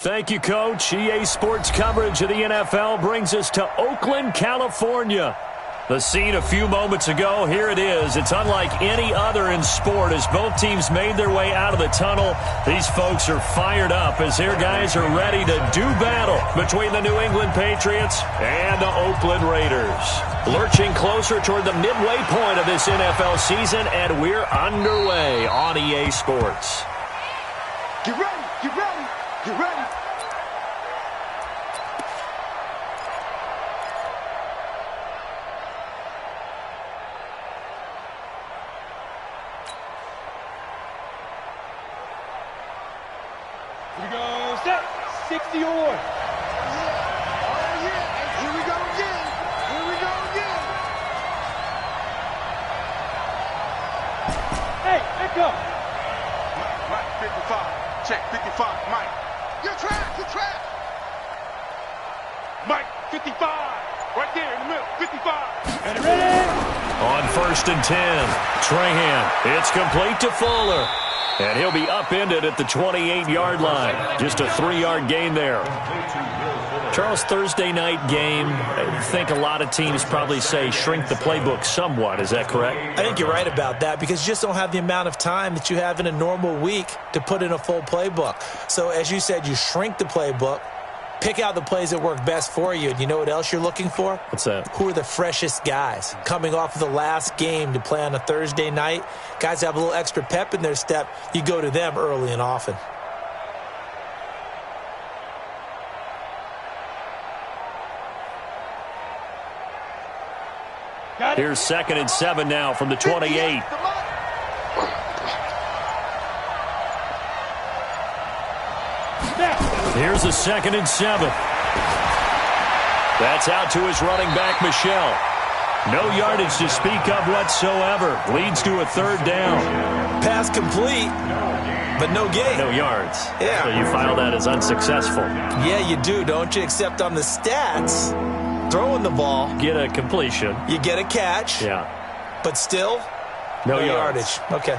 Thank you, Coach. EA Sports coverage of the NFL brings us to Oakland, California. The scene a few moments ago, here it is. It's unlike any other in sport as both teams made their way out of the tunnel. These folks are fired up as their guys are ready to do battle between the New England Patriots and the Oakland Raiders. Lurching closer toward the midway point of this NFL season, and we're underway on EA Sports. Get ready, get ready, get ready. Here we go, set, 60 or. Oh yeah, here we go again, here we go again. Hey, let go. Mike, 55, check, 55, Mike. You're trapped. Mike, 55, right there in the middle, 55. And ready? On 1st and 10, Trahan. It's complete to Fuller. And he'll be upended at the 28-yard line. Just a 3-yard gain there. Charles, Thursday night game, I think a lot of teams probably say shrink the playbook somewhat. Is that correct? I think you're right about that because you just don't have the amount of time that you have in a normal week to put in a full playbook. So, as you said, you shrink the playbook, pick out the plays that work best for you. And you know what else you're looking for? What's that? Who are the freshest guys coming off of the last game to play on a Thursday night? Guys have a little extra pep in their step. You go to them early and often. Here's 2nd and 7 now from the 28. Here's a 2nd and 7. That's out to his running back, Michel. No yardage to speak of whatsoever. Leads to a 3rd down. Pass complete, but no gain. No yards. Yeah. So you file that as unsuccessful. Yeah, you do, don't you? Except on the stats, throwing the ball, Get a completion. you get a catch, Yeah. but still No yardage. Okay.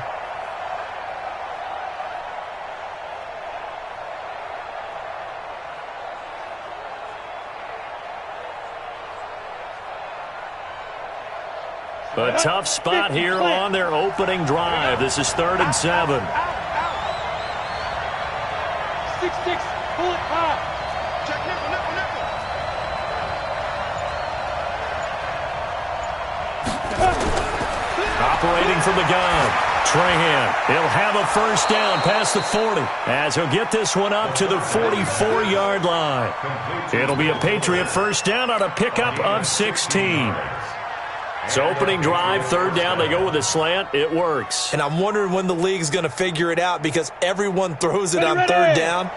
A tough spot here on their opening drive. This is 3rd and 7. 6-6, pull it high. Check nickel. Operating from the gun, Trahan. He'll have a 1st down past the 40 as he'll get this one up to the 44-yard line. It'll be a Patriot 1st down on a pickup of 16. So opening drive, 3rd down, they go with a slant. It works. And I'm wondering when the league's going to figure it out because everyone throws it on 3rd down.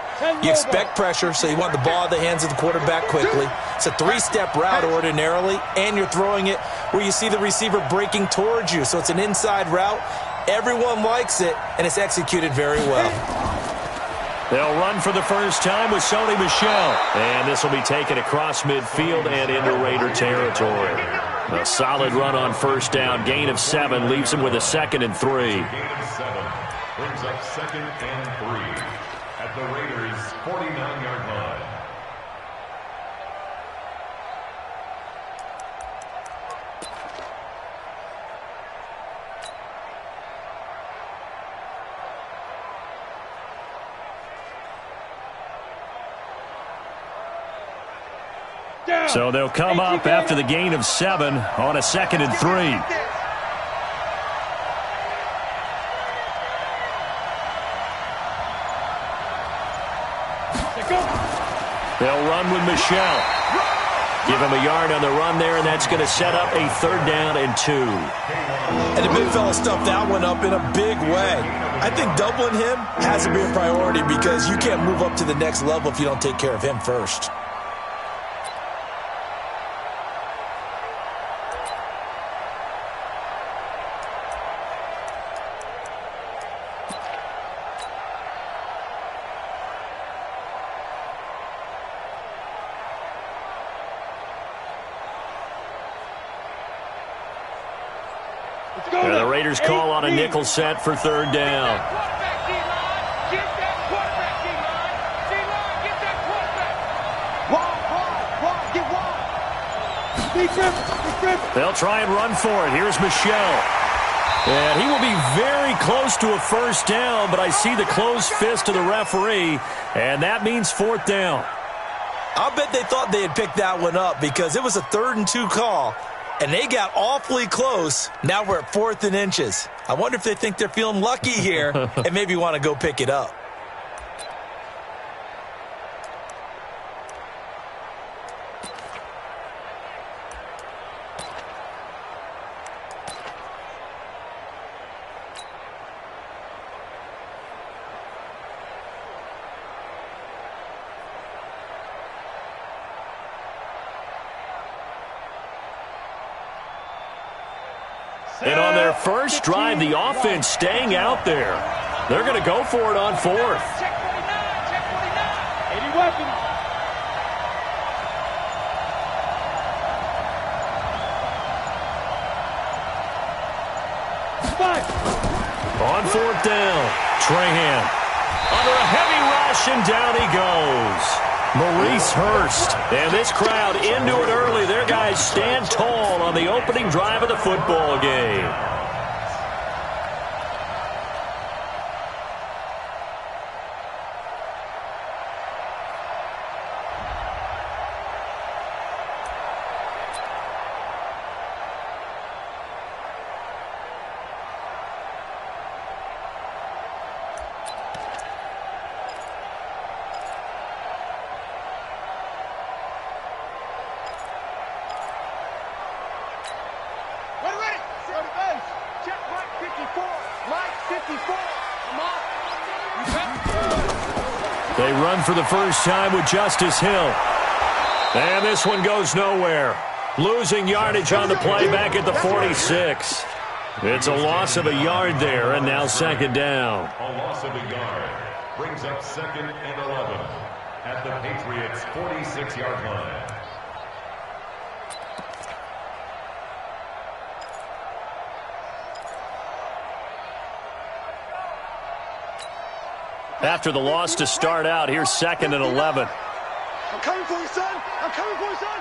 You expect pressure, so you want the ball in the hands of the quarterback quickly. It's a 3-step route ordinarily, and you're throwing it where you see the receiver breaking towards you. So it's an inside route. Everyone likes it, and it's executed very well. They'll run for the first time with Sony Michel. And this will be taken across midfield and into Raider territory. A solid run on 1st down. Gain of 7 leaves him with a 2nd and 3. Gain of 7 brings up 2nd and 3 at the Raiders' 49-yard line. So they'll come up after the gain of 7 on a 2nd and 3. They'll run with Michel. Give him a yard on the run there, and that's going to set up a 3rd down and 2. And the big fella stuffed that one up in a big way. I think doubling him has to be a priority because you can't move up to the next level if you don't take care of him first. And the Raiders call on a nickel set for 3rd down. They'll try and run for it. Here's Michelle. And he will be very close to a first down, but I see the closed fist of the referee, and that means 4th down. I'll bet they thought they had picked that one up because it was a 3rd and 2 call, and they got awfully close. Now we're at 4th and inches. I wonder if they think they're feeling lucky here and maybe want to go pick it up. And on their first drive, the offense staying out there. They're going to go for it on 4th. Check 49. 80 weapons. On 4th down, Trahan under a heavy rush, and down he goes. Maurice Hurst. And this crowd into it early. Their guys stand tall on the opening drive of the football game. They run for the first time with Justice Hill. And this one goes nowhere. Losing yardage on the play back at the 46. It's a loss of a yard there, and now 2nd down. A loss of a yard brings up 2nd and 11 at the Patriots' 46-yard line. After the loss to start out, here's 2nd and 11. I'm coming for you, son. I'm coming for you, son.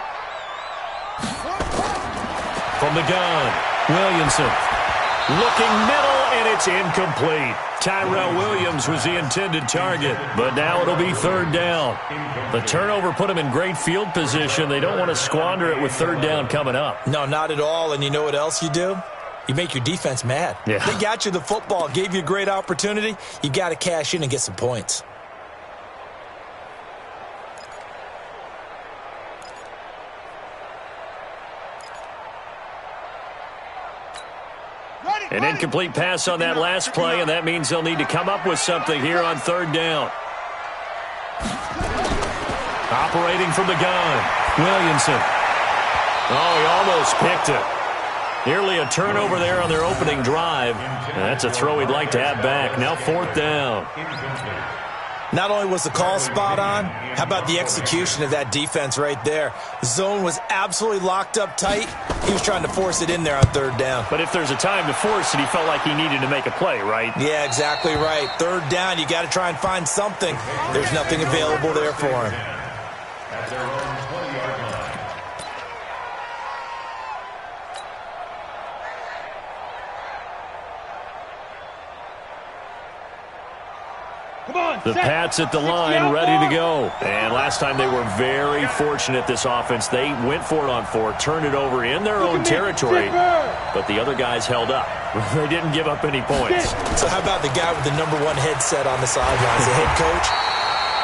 From the gun, Williamson. Looking middle, and it's incomplete. Tyrell Williams was the intended target, but now it'll be 3rd down. The turnover put them in great field position. They don't want to squander it with 3rd down coming up. No, not at all. And you know what else you do? You make your defense mad. Yeah. They got you the football, gave you a great opportunity. You got to cash in and get some points. An incomplete pass on that last play, and that means they'll need to come up with something here on 3rd down. Operating from the gun, Williamson. Oh, he almost picked it. Nearly a turnover there on their opening drive. And that's a throw he'd like to have back. Now 4th down. Not only was the call spot on, how about the execution of that defense right there? Zone was absolutely locked up tight. He was trying to force it in there on 3rd down. But if there's a time to force it, he felt like he needed to make a play, right? Yeah, exactly right. 3rd down, you got to try and find something. There's nothing available there for him. At their own 20-yard line. The Pats at the line, ready to go. And last time they were very fortunate, this offense. They went for it on 4, turned it over in their own territory, but the other guys held up. They didn't give up any points. So how about the guy with the #1 headset on the sidelines, the head coach?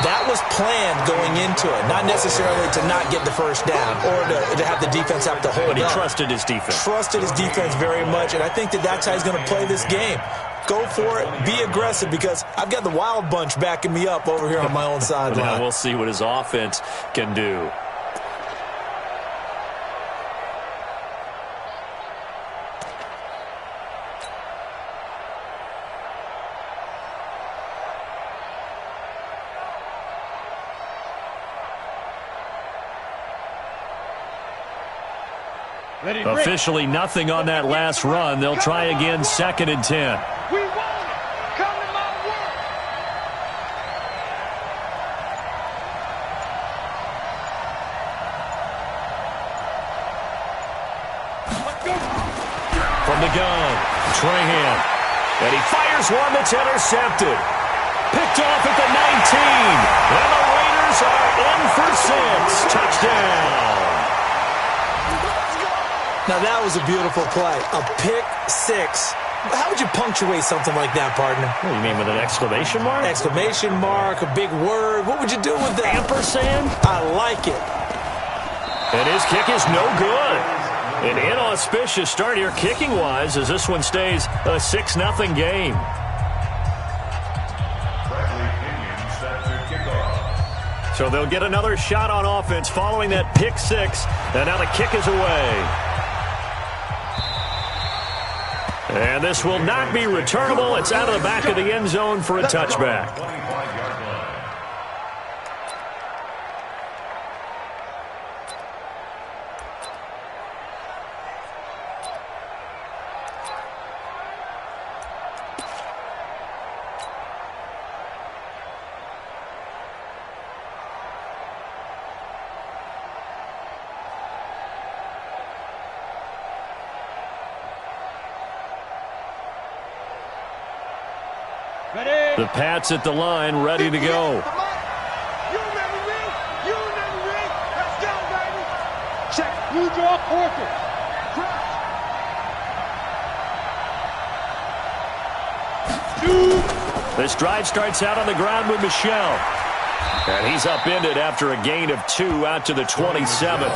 That was planned going into it, not necessarily to not get the first down or to have the defense have to hold up. But he trusted his defense. Trusted his defense very much, and I think that's how he's going to play this game. Go for it, be aggressive, because I've got the wild bunch backing me up over here on my own sideline. Now we'll see what his offense can do. Officially nothing on that last run. They'll try again, 2nd and 10. We want it. Come to my work. gun. Trahan. And he fires one that's intercepted. Picked off at the 19. And the Raiders are in for 6. Touchdown. Now that was a beautiful play. A pick 6. How would you punctuate something like that, partner? What do you mean, with an exclamation mark? Exclamation mark, a big word. What would you do with that? Ampersand? I like it. And his kick is no good. An inauspicious start here kicking-wise as this one stays a 6-0 game. So they'll get another shot on offense following that pick 6. And now the kick is away. And this will not be returnable. It's out of the back of the end zone for a touchback. The Pats at the line, ready to go. You remember me? You remember me? Let's go, baby. Check. Blue draw, quarter. This drive starts out on the ground with Michel. And he's upended after a gain of 2 out to the 27.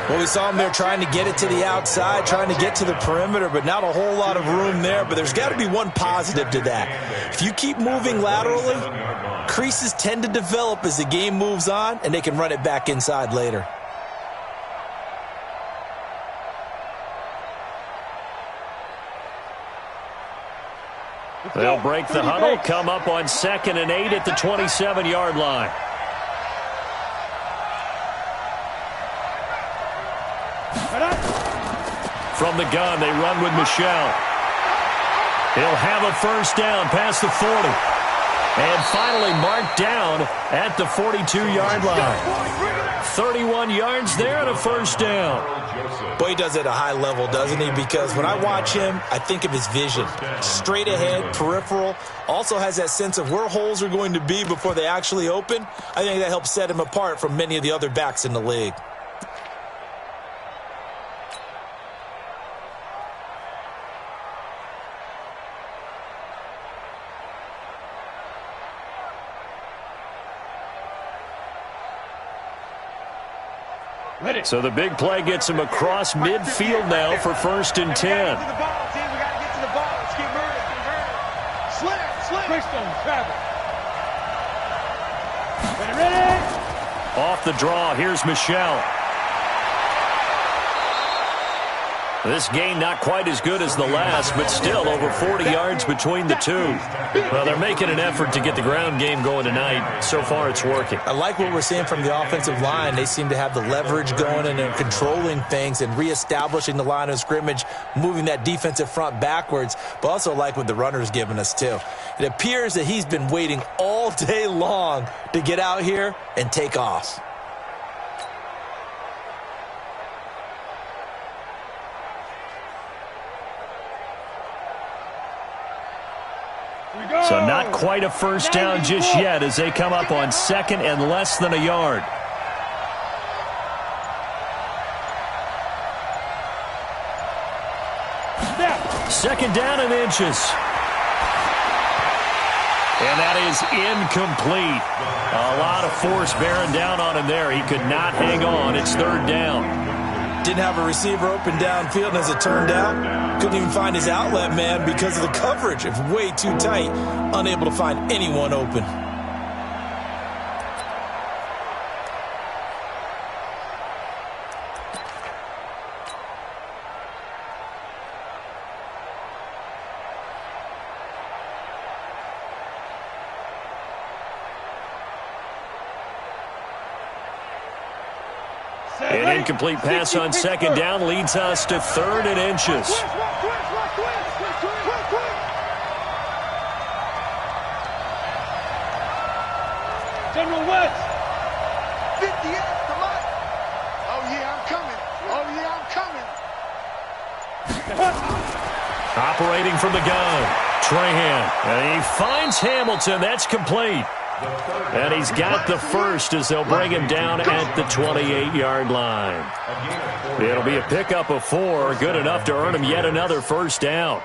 Well, we saw him there trying to get it to the outside, trying to get to the perimeter, but not a whole lot of room there. But there's got to be one positive to that. If you keep moving laterally, creases tend to develop as the game moves on, and they can run it back inside later. They'll break the huddle, come up on 2nd and 8 at the 27-yard line. From the gun, they run with Michel. He'll have a first down past the 40. And finally marked down at the 42-yard line. 31 yards there and a first down. Boy, he does it at a high level, doesn't he? Because when I watch him, I think of his vision. Straight ahead, peripheral. Also has that sense of where holes are going to be before they actually open. I think that helps set him apart from many of the other backs in the league. So the big play gets him across midfield now for 1st and 10. We got to get to the ball. Let's get moving. Slip. Christian, travel. Ready. Off the draw, here's Michel. This game not quite as good as the last, but still over 40 yards between the two. Well, they're making an effort to get the ground game going tonight. So far, it's working. I like what we're seeing from the offensive line. They seem to have the leverage going and they're controlling things and reestablishing the line of scrimmage, moving that defensive front backwards, but also like what the runner's giving us, too. It appears that he's been waiting all day long to get out here and take off. So not quite a first down just yet as they come up on 2nd and less than a yard. Second down and inches. And that is incomplete. A lot of force bearing down on him there. He could not hang on. It's 3rd down. Didn't have a receiver open downfield, and as it turned out, couldn't even find his outlet man because of the coverage. It was way too tight, unable to find anyone open. An incomplete pass on 2nd down leads us to 3rd and inches. General West. 58, come on. Oh, yeah, I'm coming. Oh, yeah, I'm coming. Operating from the gun, Trahan. And he finds Hamilton. That's complete. And he's got the first as they'll bring him down at the 28-yard line. It'll be a pickup of 4, good enough to earn him yet another first down.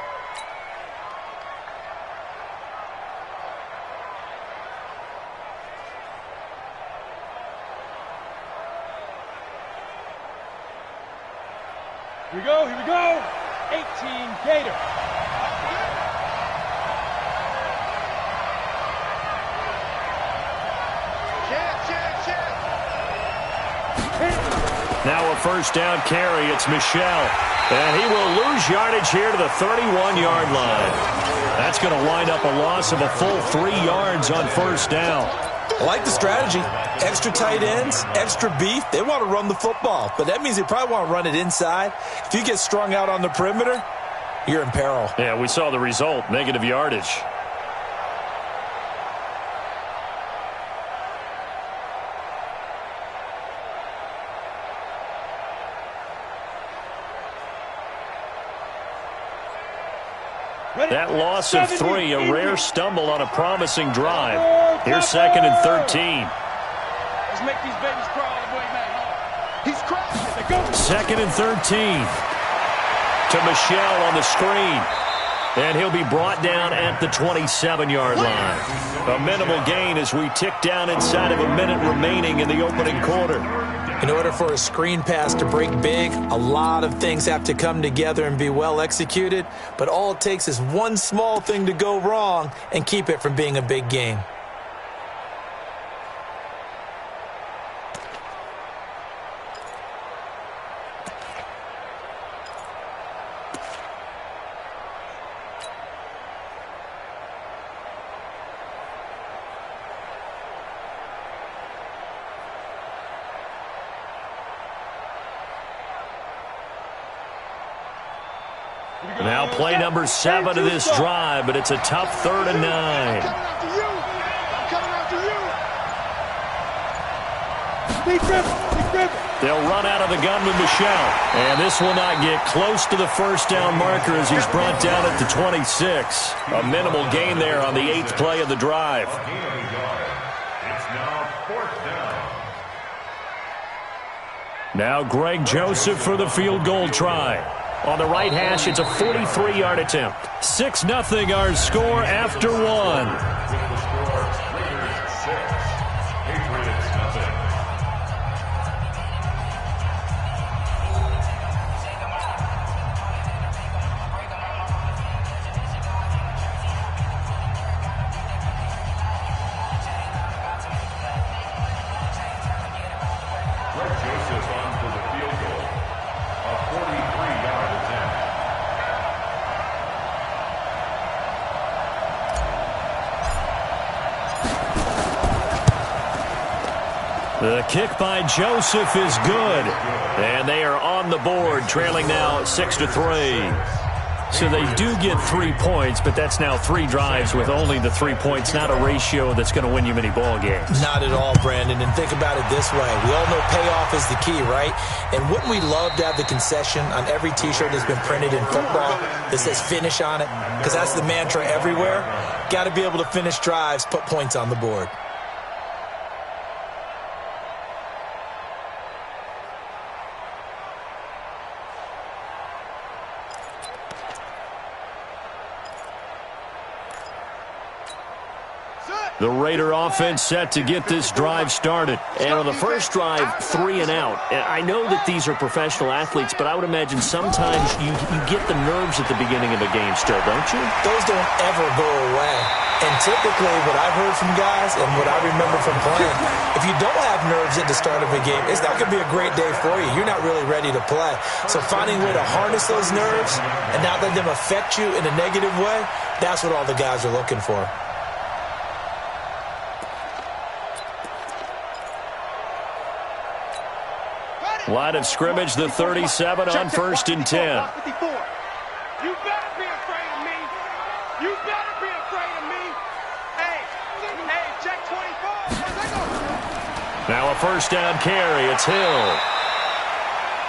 Here we go, here we go. 18 Gator. Now a first down carry. It's Michel. And he will lose yardage here to the 31-yard line. That's going to wind up a loss of a full 3 yards on first down. I like the strategy. Extra tight ends, extra beef. They want to run the football, but that means they probably want to run it inside. If you get strung out on the perimeter, you're in peril. Yeah, we saw the result, negative yardage. That loss of 3, a rare stumble on a promising drive. Here's 2nd and 13. Let's make these babies crawl the way, man. He's crawling. 2nd and 13. To Michel on the screen. And he'll be brought down at the 27-yard line. A minimal gain as we tick down inside of a minute remaining in the opening quarter. In order for a screen pass to break big, a lot of things have to come together and be well executed. But all it takes is one small thing to go wrong and keep it from being a big game. Now play number 7 of this drive, but it's a tough 3rd and 9. They'll run out of the gun with Michel. And this will not get close to the first down marker as he's brought down at the 26. A minimal gain there on the 8th play of the drive. It's now 4th down. Now Greg Joseph for the field goal try. On the right hash, it's a 43-yard attempt. 6-0 our score after 1. With the score, Raiders 6, Patriots nothing. Greg Joseph on for the field goal. A 43-yard attempt. The kick by Joseph is good. And they are on the board, trailing now 6-3. So they do get 3 points, but that's now 3 drives with only the 3 points, not a ratio that's going to win you many ball games. Not at all, Brandon. And think about it this way. We all know payoff is the key, right? And wouldn't we love to have the concession on every T-shirt that's been printed in football that says finish on it? Because that's the mantra everywhere. Got to be able to finish drives, put points on the board. The Raider offense set to get this drive started. And on the first drive, 3 and out. I know that these are professional athletes, but I would imagine sometimes you get the nerves at the beginning of a game still, don't you? Those don't ever go away. And typically what I've heard from guys and what I remember from playing, if you don't have nerves at the start of a game, it's not going to be a great day for you. You're not really ready to play. So finding a way to harness those nerves and not let them affect you in a negative way, that's what all the guys are looking for. Line of scrimmage, the 37 on 1st and 10. You better be afraid of me. You better be afraid of me. Hey, check 24. Now a first down carry. It's Hill.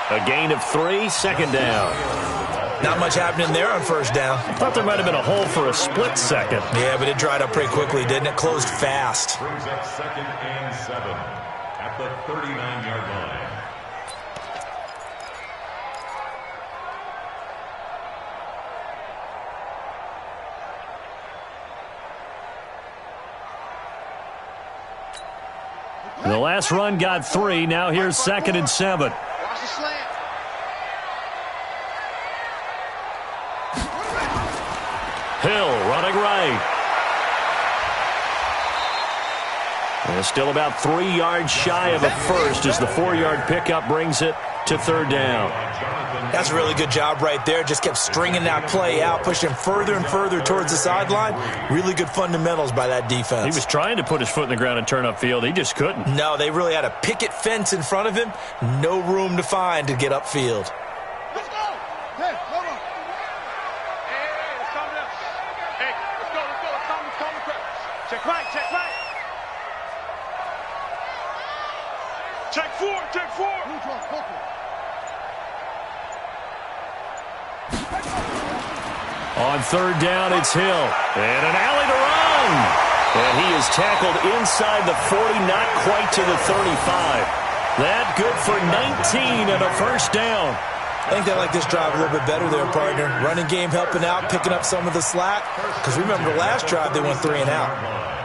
A gain of 3, 2nd down. Not much happening there on first down. I thought there might have been a hole for a split second. Yeah, but it dried up pretty quickly, didn't it? Closed fast. Brings up 2nd and 7 at the 39-yard line. The last run got 3. Now here's 2nd and 7. Watch the slant. Hill running right. And still about 3 yards shy of a first as the 4-yard pickup brings it to 3rd down. That's a really good job right there. Just kept stringing that play out, pushing further and further towards the sideline. Really good fundamentals by that defense. He was trying to put his foot in the ground and turn upfield. He just couldn't. No, they really had a picket fence in front of him. No room to find to get upfield. Let's go. Hey, hold on. Hey, it's something else. Hey, let's go. It's coming quick. Check right. Check 4. On 3rd down, it's Hill. And an alley to run. And he is tackled inside the 40, not quite to the 35. That good for 19 and a first down. I think they like this drive a little bit better there, partner. Running game helping out, picking up some of the slack. Because remember, the last drive they went 3 and out.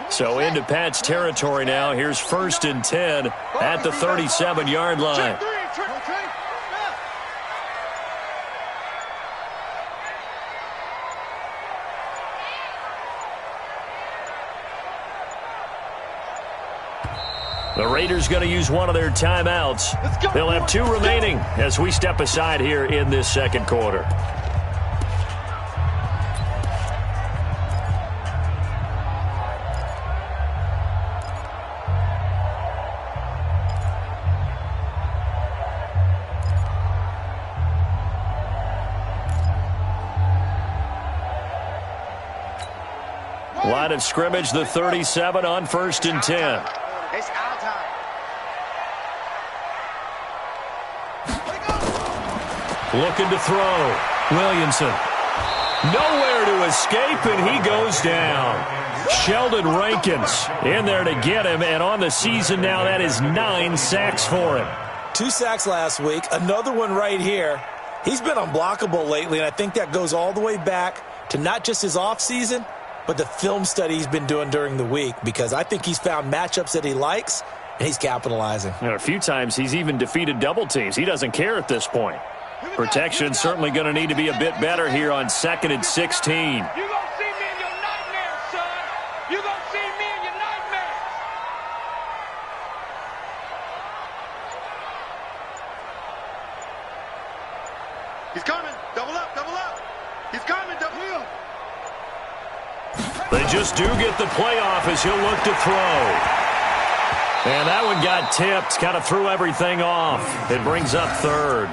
So into Pat's territory now. Here's 1st and 10 at the 37-yard line. The Raiders going to use one of their timeouts. They'll have 2 remaining as we step aside here in this second quarter. Line of scrimmage, the 37 on 1st and 10. It's our time. Looking to throw. Williamson. Nowhere to escape, and he goes down. Sheldon Rankins in there to get him, and on the season now, that is 9 sacks for him. 2 sacks last week, another one right here. He's been unblockable lately, and I think that goes all the way back to not just his offseason, but the film study he's been doing during the week, because I think he's found matchups that he likes, and he's capitalizing. A few times he's even defeated double teams. He doesn't care at this point. Protection certainly going to need to be a bit better here on 2nd and 16. You're going to see me in your nightmares, son. You're going to see me in your nightmares. He's coming. Double up. He's coming. Double up. They just do get the playoff as he'll look to throw. And that one got tipped, kind of threw everything off. It brings up 3rd.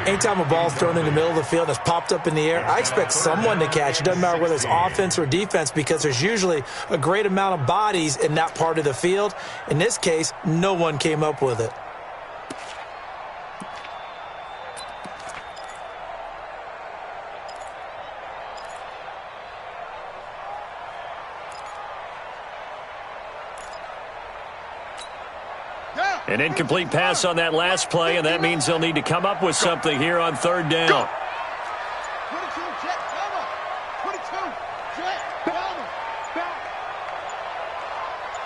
Anytime a ball's thrown in the middle of the field and it's popped up in the air, I expect someone to catch. It doesn't matter whether it's offense or defense, because there's usually a great amount of bodies in that part of the field. In this case, no one came up with it. An incomplete pass on that last play, and that means they'll need to come up with something here on 3rd down. 22, jet, Bama. 22, jet, Bama.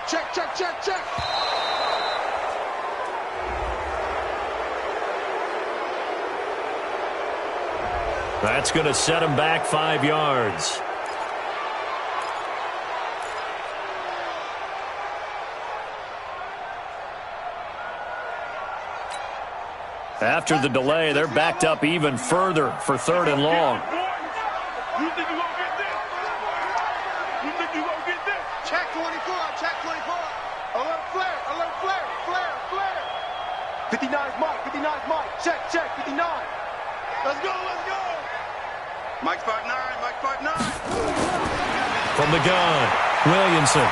Check. That's going to set him back 5 yards. After the delay, they're backed up even further for 3rd and long. You think you're going to get this? Alert flare, alert flare, flare, flare. 59's Mike, 59's Mike. Check, check, 59. Let's go, let's go. Mike's 5'9", Mike's 5'9. From the gun, Williamson.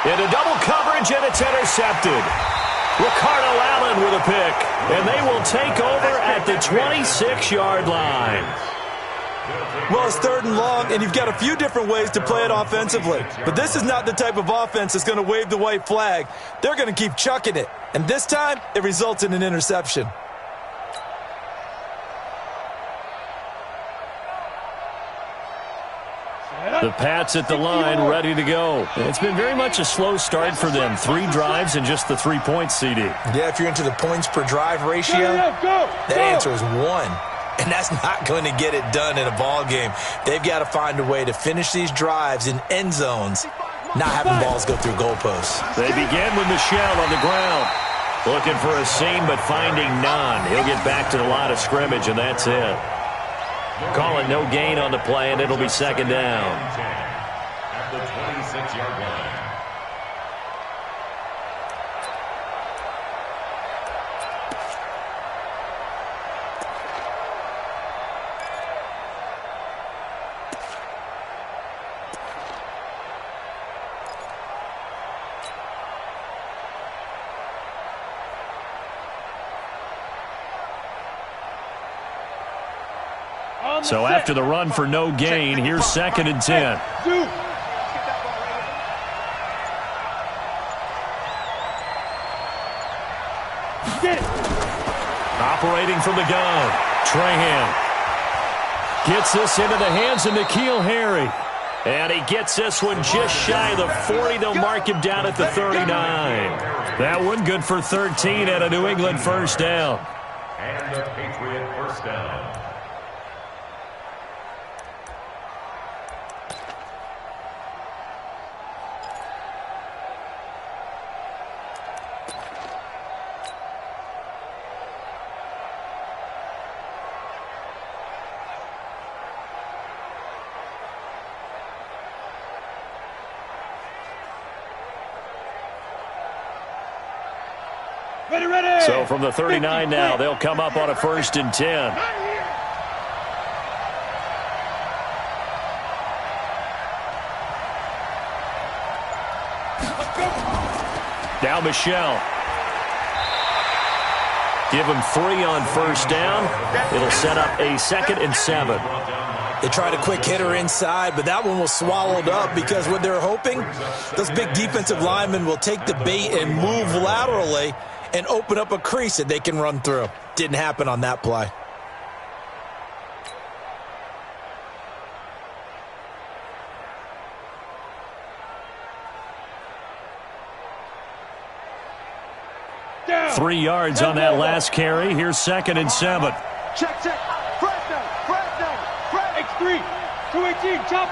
Into double coverage, and it's intercepted. Ricardo Allen with a pick, and they will take over at the 26-yard line. Well, it's 3rd and long, and you've got a few different ways to play it offensively. But this is not the type of offense that's going to wave the white flag. They're going to keep chucking it. And this time, it results in an interception. The Pats at the line, ready to go. It's been very much a slow start for them. 3 drives and just the 3 points, CD. Yeah, if you're into the points per drive ratio, the answer is 1. And that's not going to get it done in a ball game. They've got to find a way to finish these drives in end zones, not having balls go through goalposts. They begin with Michelle on the ground. Looking for a seam, but finding none. He'll get back to the line of scrimmage, and that's it. Calling no gain on the play, and it'll be 2nd down. At the 26-yard line. So after the run for no gain, here's 2nd and 10. Operating from the gun, Trahan gets this into the hands of N'Keal Harry. And he gets this one just shy of the 40. They'll mark him down at the 39. That one good for 13 at a New England 1st down. And the Patriot 1st down. So from the 39 now, they'll come up on a 1st and 10. Now Michelle. Give him 3 on 1st down. It'll set up a 2nd and 7. They tried a quick hitter inside, but that one was swallowed up because what they're hoping, those big defensive linemen will take the bait and move laterally and open up a crease that they can run through. Didn't happen on that play. Down. 3 yards on that last carry. Here's 2nd and 7. Check, check. Press down, press down. Press. X3, 218, chop.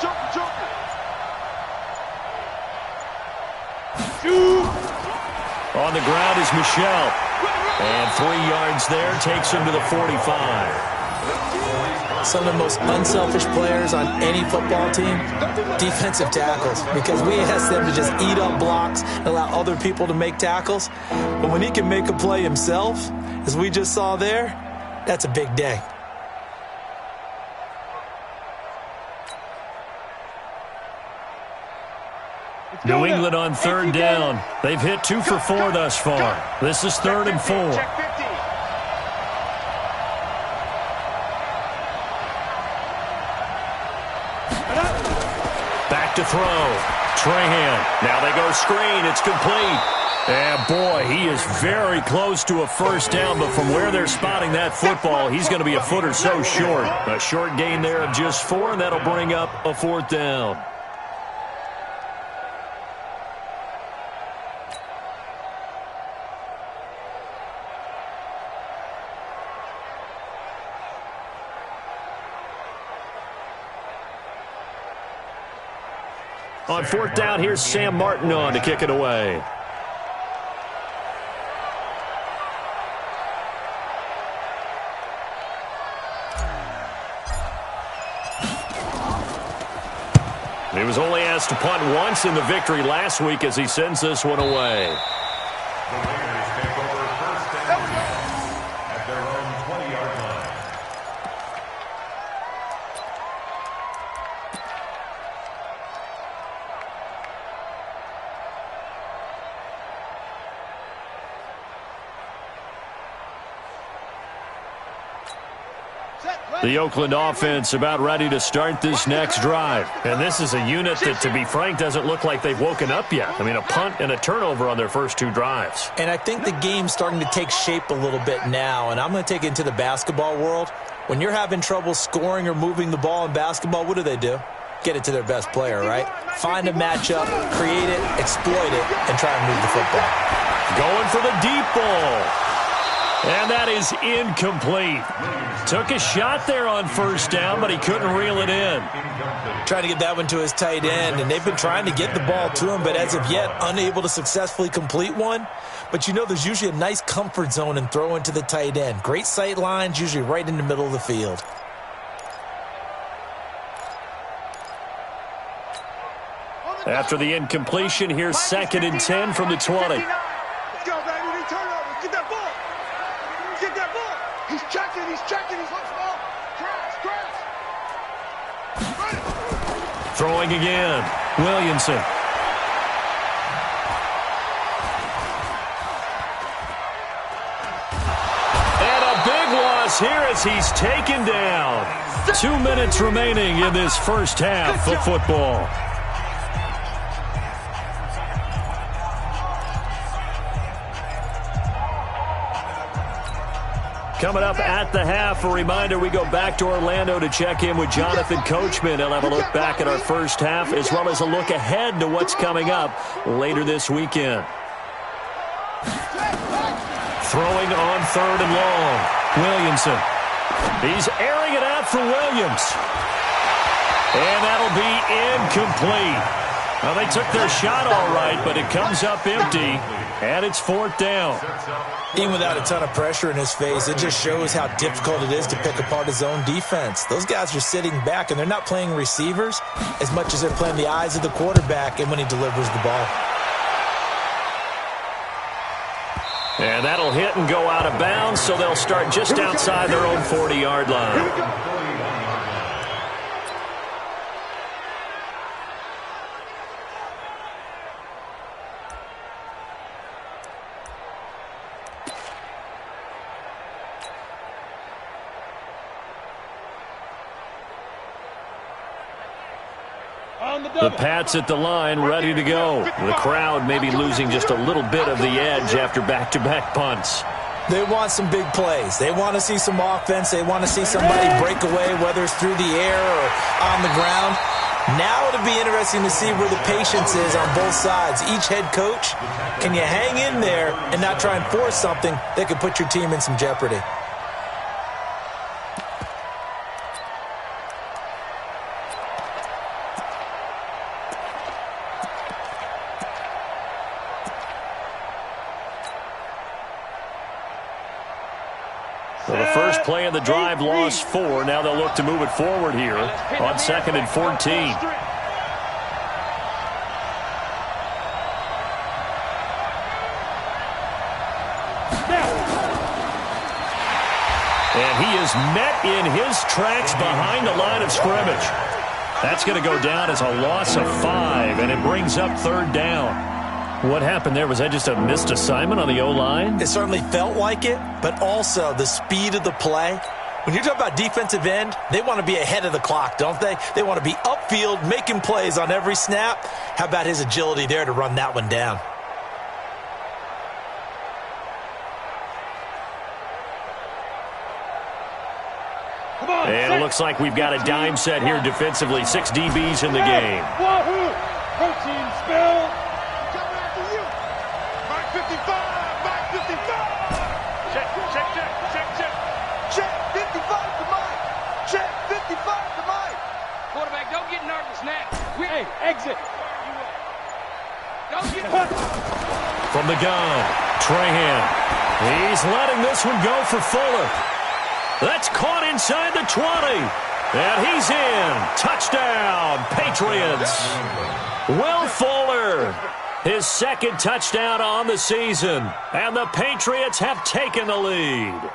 Jump, jump. On the ground is Michelle. And 3 yards there takes him to the 45. Some of the most unselfish players on any football team, defensive tackles, because we ask them to just eat up blocks and allow other people to make tackles. But when he can make a play himself, as we just saw there, that's a big day. New England on 3rd down. They've hit 2 for 4 thus far. This is 3rd and 4. Back to throw. Trahan. Now they go screen. It's complete. And boy, he is very close to a 1st down, but from where they're spotting that football, he's going to be a foot or so short. A short gain there of just 4, and that'll bring up a 4th down. On 4th down, here's Sam Martin on to kick it away. He was only asked to punt once in the victory last week as he sends this one away. The Raiders take over first and 10 at their own 20-yard line. The Oakland offense about ready to start this next drive. And this is a unit that, to be frank, doesn't look like they've woken up yet. I mean, a punt and a turnover on their first two drives. And I think the game's starting to take shape a little bit now, and I'm going to take it into the basketball world. When you're having trouble scoring or moving the ball in basketball, what do? Get it to their best player, right? Find a matchup, create it, exploit it, and try and move the football. Going for the deep ball. And that is incomplete. Took a shot there on first down, but he couldn't reel it in. Trying to get that one to his tight end, and they've been trying to get the ball to him, but as of yet, unable to successfully complete one. But you know there's usually a nice comfort zone in throwing to the tight end. Great sight lines, usually right in the middle of the field. After the incompletion, here's 2nd and 10 from the 20. Let's go, baby. Turnover. Get that ball. Get that ball. He's checking. He's looks ball. Cross. Throwing again. Williamson. And a big loss here as he's taken down. 2 minutes remaining in this first half of football. Coming up at the half, a reminder, we go back to Orlando to check in with Jonathan Coachman. He'll have a look back at our first half as well as a look ahead to what's coming up later this weekend. Throwing on 3rd and long. Williamson. He's airing it out for Williams. And that'll be incomplete. Well, they took their shot all right, but it comes up empty, and it's 4th down. Even without a ton of pressure in his face, it just shows how difficult it is to pick apart his own defense. Those guys are sitting back, and they're not playing receivers as much as they're playing the eyes of the quarterback and when he delivers the ball. And that'll hit and go out of bounds, so they'll start just outside their own 40-yard line. The Pats at the line, ready to go. The crowd may be losing just a little bit of the edge after back-to-back punts. They want some big plays. They want to see some offense. They want to see somebody break away, whether it's through the air or on the ground. Now it'll be interesting to see where the patience is on both sides. Each head coach, can you hang in there and not try and force something that could put your team in some jeopardy? Well, the first play of the drive lost 4. Now they'll look to move it forward here on 2nd and 14. And he is met in his tracks behind the line of scrimmage. That's going to go down as a loss of 5, and it brings up 3rd down. What happened there? Was that just a missed assignment on the O-line? It certainly felt like it, but also the speed of the play. When you're talking about defensive end, they want to be ahead of the clock, don't they? They want to be upfield, making plays on every snap. How about his agility there to run that one down? And it looks like we've got a dime set here defensively. 6 DBs in the game. Wahoo! Protein spill. Coming after you. Mark 55. Mark 55. Check. Check 55 to Mike. Check 55 to Mike. Quarterback, don't get nervous now. Hey, exit. Don't get From the gun, Trahan. He's letting this one go for Fuller. That's caught inside the 20. And he's in. Touchdown, Patriots. Will Fuller, his second touchdown on the season. And the Patriots have taken the lead.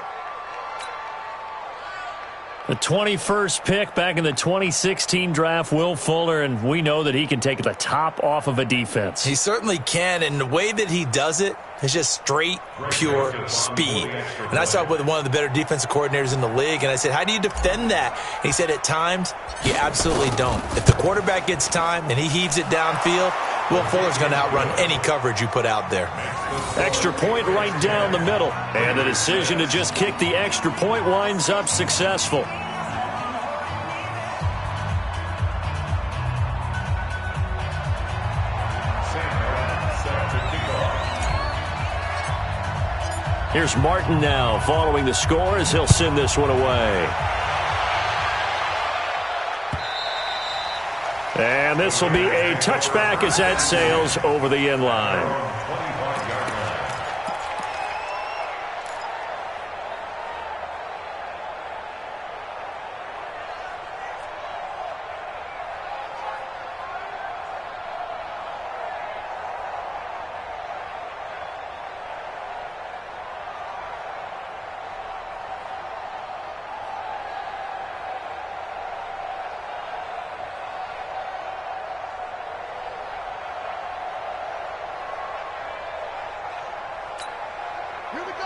The 21st pick back in the 2016 draft, Will Fuller, and we know that he can take the top off of a defense. He certainly can, and the way that he does it is just straight, pure speed. And I saw it with one of the better defensive coordinators in the league, and I said, how do you defend that? And he said, at times, you absolutely don't. If the quarterback gets time and he heaves it downfield, Will Fuller's going to outrun any coverage you put out there. Extra point right down the middle. And the decision to just kick the extra point winds up successful. Here's Martin now following the score as he'll send this one away. And this will be a touchback as that sails over the end line.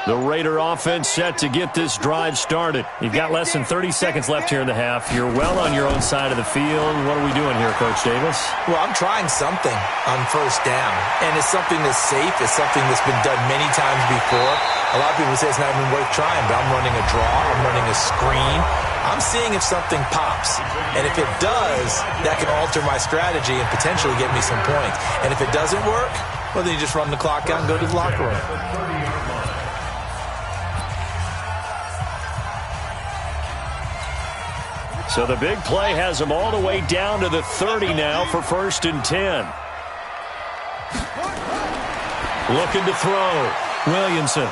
The Raider offense set to get this drive started. You've got less than 30 seconds left here in the half. You're well on your own side of the field. What are we doing here, Coach Davis? Well, I'm trying something on first down, and it's something that's safe. It's something that's been done many times before. A lot of people say it's not even worth trying, but I'm running a draw. I'm running a screen. I'm seeing if something pops. And if it does, that can alter my strategy and potentially get me some points. And if it doesn't work, well, then you just run the clock out and go to the locker room. So the big play has them all the way down to the 30 now for 1st and 10. Looking to throw. Williamson.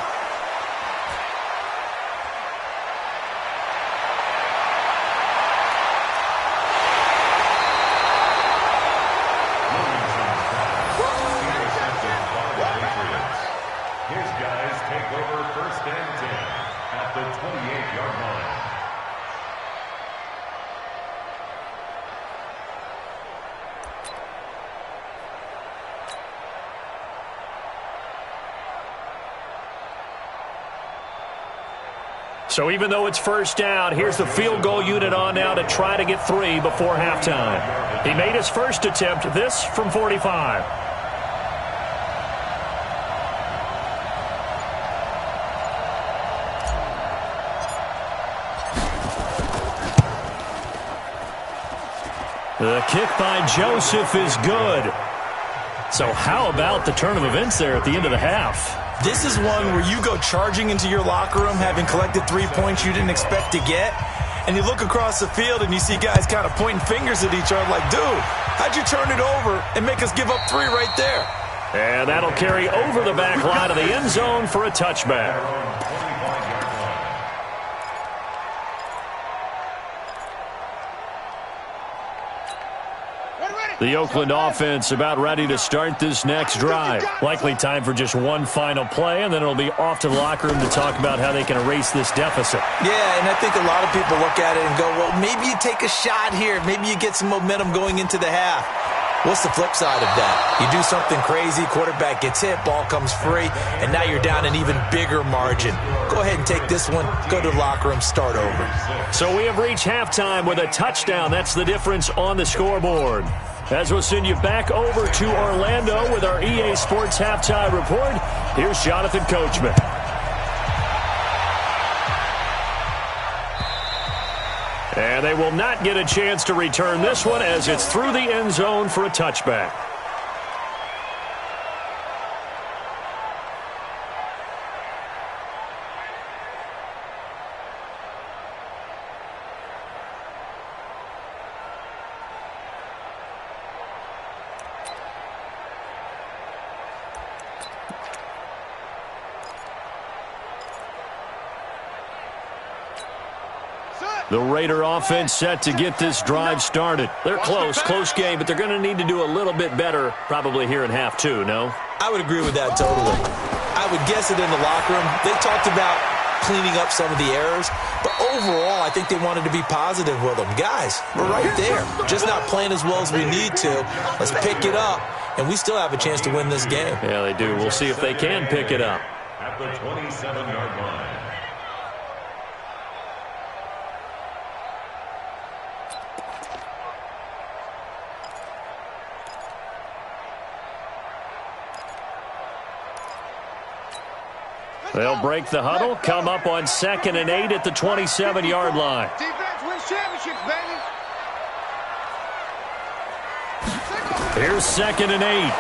His guys take over 1st and 10 at the 28-yard line. So even though it's first down, here's the field goal unit on now to try to get 3 before halftime. He made his first attempt, this from 45. The kick by Joseph is good. So how about the turn of events there at the end of the half? This is one where you go charging into your locker room having collected 3 points you didn't expect to get, and you look across the field and you see guys kind of pointing fingers at each other like, dude, how'd you turn it over and make us give up 3 right there? And that'll carry over the back line of the end zone for a touchback. The Oakland offense about ready to start this next drive. Likely time for just one final play, and then it'll be off to the locker room to talk about how they can erase this deficit. Yeah, and I think a lot of people look at it and go, well, maybe you take a shot here. Maybe you get some momentum going into the half. What's the flip side of that? You do something crazy, quarterback gets hit, ball comes free, and now you're down an even bigger margin. Go ahead and take this one, go to the locker room, start over. So we have reached halftime with a touchdown. That's the difference on the scoreboard. As we'll send you back over to Orlando with our EA Sports Halftime Report, here's Jonathan Coachman. And they will not get a chance to return this one as it's through the end zone for a touchback. Set. The Raider offense set to get this drive started. They're close game, but they're going to need to do a little bit better probably here in half two, no? I would agree with that totally. I would guess it in the locker room. They talked about cleaning up some of the errors, but overall, I think they wanted to be positive with them. Guys, we're right there. Just not playing as well as we need to. Let's pick it up, and we still have a chance to win this game. Yeah, they do. We'll see if they can pick it up. At the 27-yard line. They'll break the huddle, come up on 2nd and 8 at the 27-yard line. Defense wins championships, baby. Here's 2nd and 8.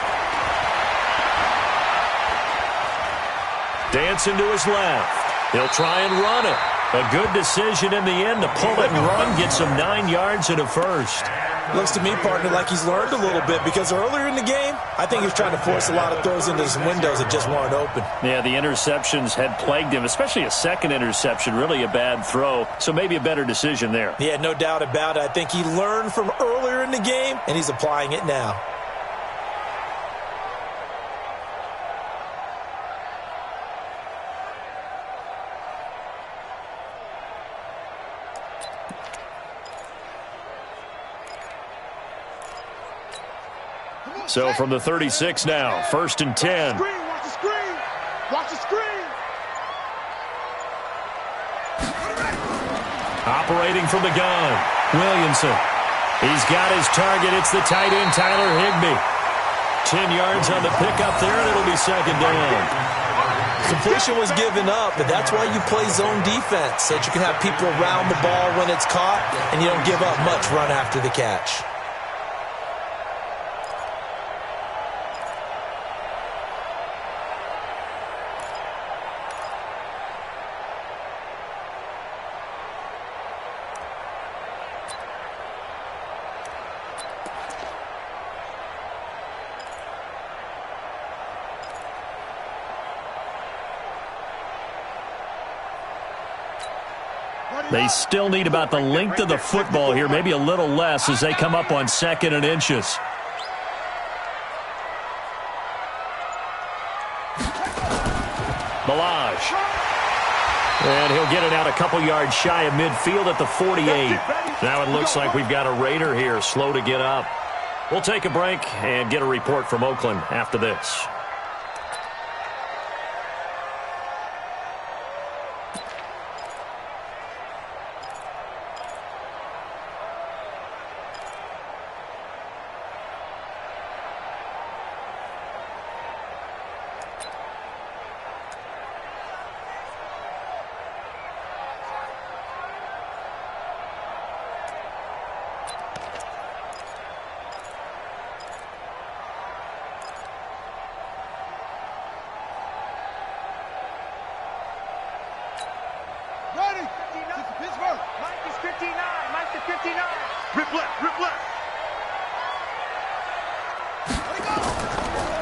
Dancing to his left. He'll try and run it. A good decision in the end to pull it and run, get some 9 yards and a first. Looks to me, partner, like he's learned a little bit because earlier in the game, I think he was trying to force a lot of throws into some windows that just weren't open. Yeah, the interceptions had plagued him, especially a second interception, really a bad throw. So maybe a better decision there. Yeah, no doubt about it. I think he learned from earlier in the game, and he's applying it now. So from the 36 now, 1st and 10. Watch the screen. Watch the screen. Operating from the gun, Williamson. He's got his target. It's the tight end, Tyler Higbee. 10 yards on the pickup there, and it'll be 2nd down. Completion was given up, but that's why you play zone defense, so that you can have people around the ball when it's caught, and you don't give up much run after the catch. They still need about the length of the football here, maybe a little less as they come up on 2nd and inches. Balaj. And he'll get it out a couple yards shy of midfield at the 48. Now it looks like we've got a Raider here, slow to get up. We'll take a break and get a report from Oakland after this.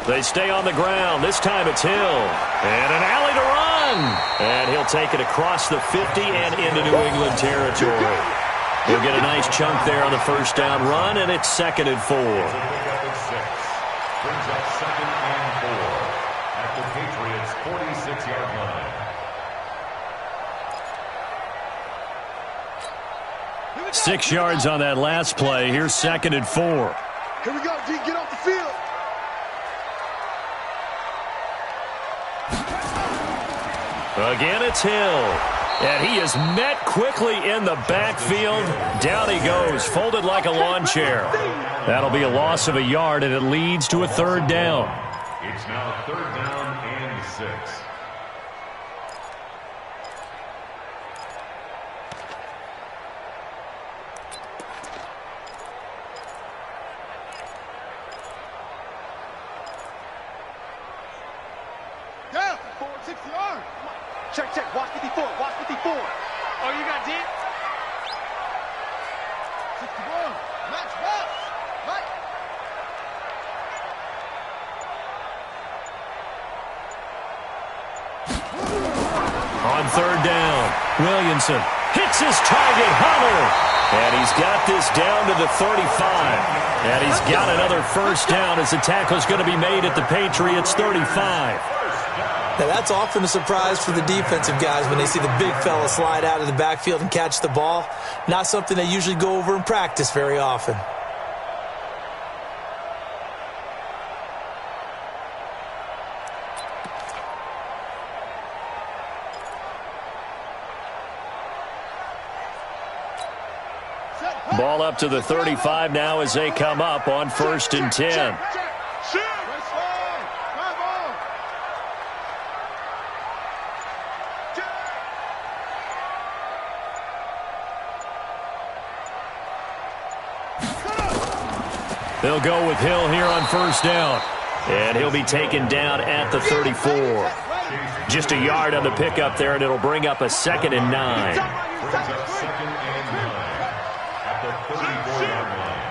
They stay on the ground. This time it's Hill. And an alley to run. And he'll take it across the 50 and into New England territory. He'll get a nice chunk there on the 1st down run, and it's 2nd and 4. Brings up 2nd and 4 at the Patriots' 46-yard line. 6 yards on that last play. Here's 2nd and 4. Here we go, D. Get off the field. Again, it's Hill. And he is met quickly in the backfield. Down he goes, folded like a lawn chair. That'll be a loss of a yard, and it leads to a 3rd down. It's now 3rd down and 6. Down, 60 yards. Check, check. Watch 54. Watch 54. Oh, you got deep? 61. Match box. Right. On 3rd down, Williamson. Hits his target, Hunter. And he's got this down to the 35. And he's got another first down as the tackle's going to be made at the Patriots' 35. Now, that's often a surprise for the defensive guys when they see the big fella slide out of the backfield and catch the ball. Not something they usually go over in practice very often. Ball up to the 35 now as they come up on 1st and 10. They'll go with Hill here on 1st down. And he'll be taken down at the 34. Just a yard on the pickup there, and it'll bring up a 2nd and 9. Brings up 2nd and 9 at the 34-yard line.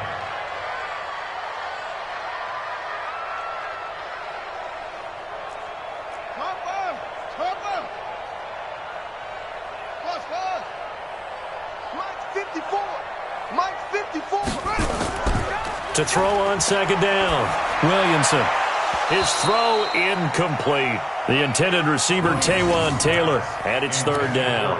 Mike 54. To throw on 2nd down. Williamson. His throw incomplete. The intended receiver, Taywan Taylor, and it's 3rd down.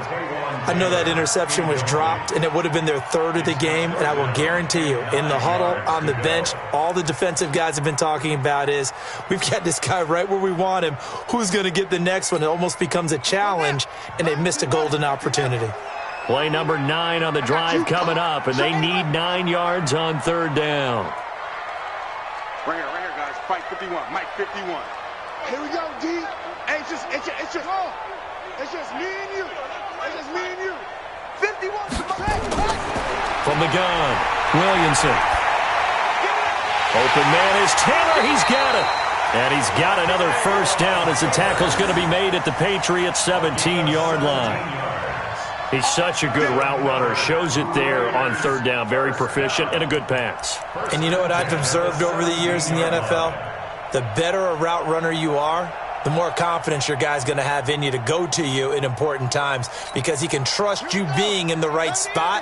I know that interception was dropped, and it would have been their 3rd of the game, and I will guarantee you, in the huddle, on the bench, all the defensive guys have been talking about is, we've got this guy right where we want him. Who's going to get the next one? It almost becomes a challenge, and they missed a golden opportunity. Play number 9 on the drive coming up, and they need 9 yards on 3rd down. Right here, guys. Fight 51. Mike 51. Here we go, D. Hey, it's just me and you. It's just me and you. 51. From the gun, Williamson. Open man is Taylor. He's got it. And he's got another first down as the tackle's going to be made at the Patriots' 17-yard line. He's such a good route runner. Shows it there on 3rd down. Very proficient and a good pass. And you know what I've observed over the years in the NFL? The better a route runner you are, the more confidence your guy's going to have in you to go to you in important times because he can trust you being in the right spot,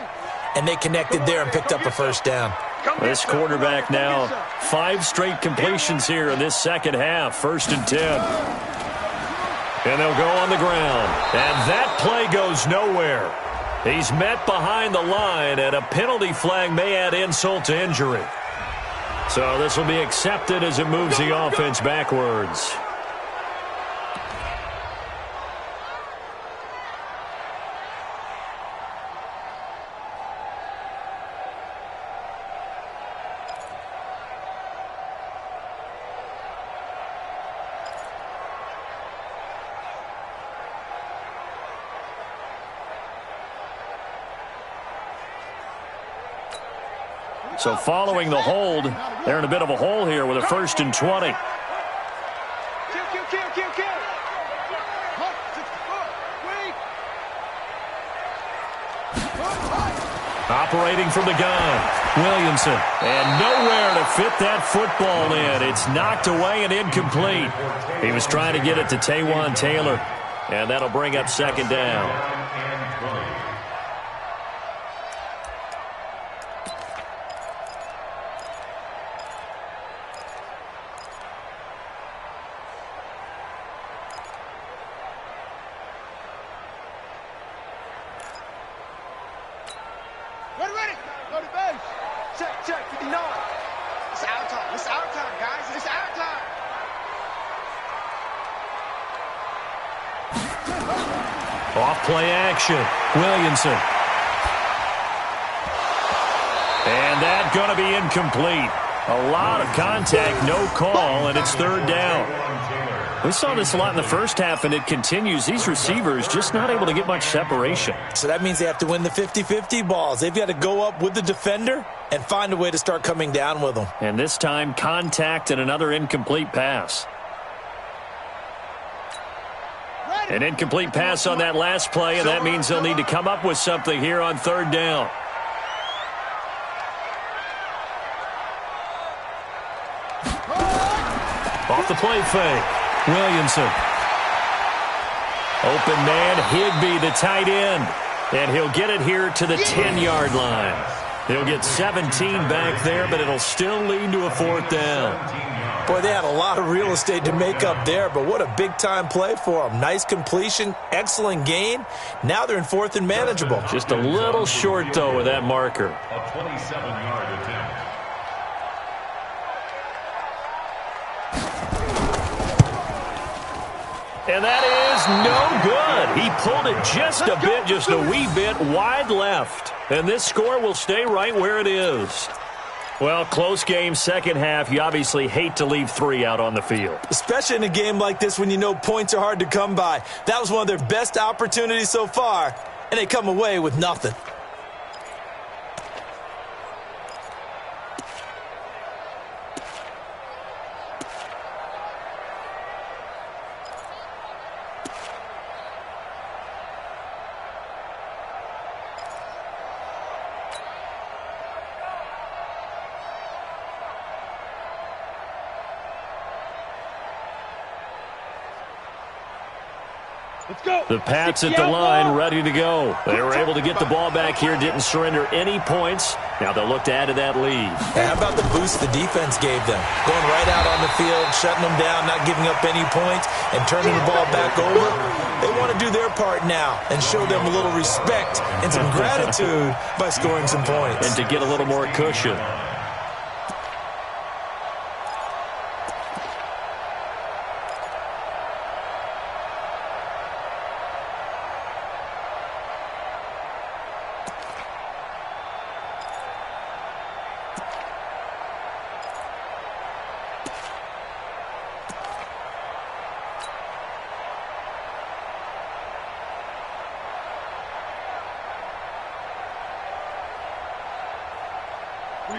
and they connected there and picked up a first down. This quarterback now, 5 straight completions here in this second half. 1st and 10. And they'll go on the ground. And that play goes nowhere. He's met behind the line, and a penalty flag may add insult to injury. So this will be accepted as it moves the offense backwards. So following the hold, they're in a bit of a hole here with a 1st and 20. Operating from the gun, Williamson. And nowhere to fit that football in. It's knocked away and incomplete. He was trying to get it to Taywan Taylor. And that'll bring up 2nd down. Ready. Go to base. Check, 59. It's our time. It's our time, guys. It's our time. Off play action. Williamson. And that's going to be incomplete. A lot of contact, no call, and it's 3rd down. We saw this a lot in the first half, and it continues. These receivers just not able to get much separation. So that means they have to win the 50-50 balls. They've got to go up with the defender and find a way to start coming down with them. And this time, contact and another incomplete pass. An incomplete pass on that last play, and that means they'll need to come up with something here on 3rd down. Off the play fake. Williamson. Open man, Higbee, the tight end. And he'll get it here to the 10-yard line. He'll get 17 back there, but it'll still lead to a 4th down. Boy, they had a lot of real estate to make up there, but what a big-time play for them. Nice completion, excellent gain. Now they're in 4th and manageable. Just a little short, though, with that marker. A 27-yard attempt. And that is no good. He pulled it just a bit, just a wee bit wide left. And this score will stay right where it is. Well, close game, second half. You obviously hate to leave 3 out on the field. Especially in a game like this when you know points are hard to come by. That was one of their best opportunities so far, and they come away with nothing. The Pats at the line, ready to go. They were able to get the ball back here, didn't surrender any points. Now they'll look to add to that lead. How about the boost the defense gave them? Going right out on the field, shutting them down, not giving up any points, and turning the ball back over. They want to do their part now and show them a little respect and some gratitude by scoring some points. And to get a little more cushion.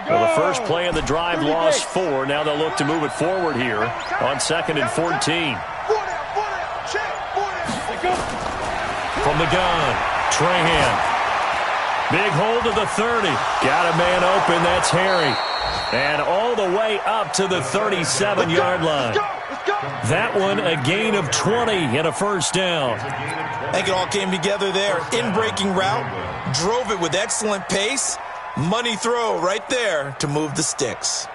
Well, the first play of the drive lost 4. Now they'll look to move it forward here on 2nd and 14. From the gun, Trahan. Big hold to the 30. Got a man open. That's Harry. And all the way up to the 37-yard line. That one a gain of 20 and a first down. I think it all came together there. In-breaking route, drove it with excellent pace. Money throw right there to move the sticks.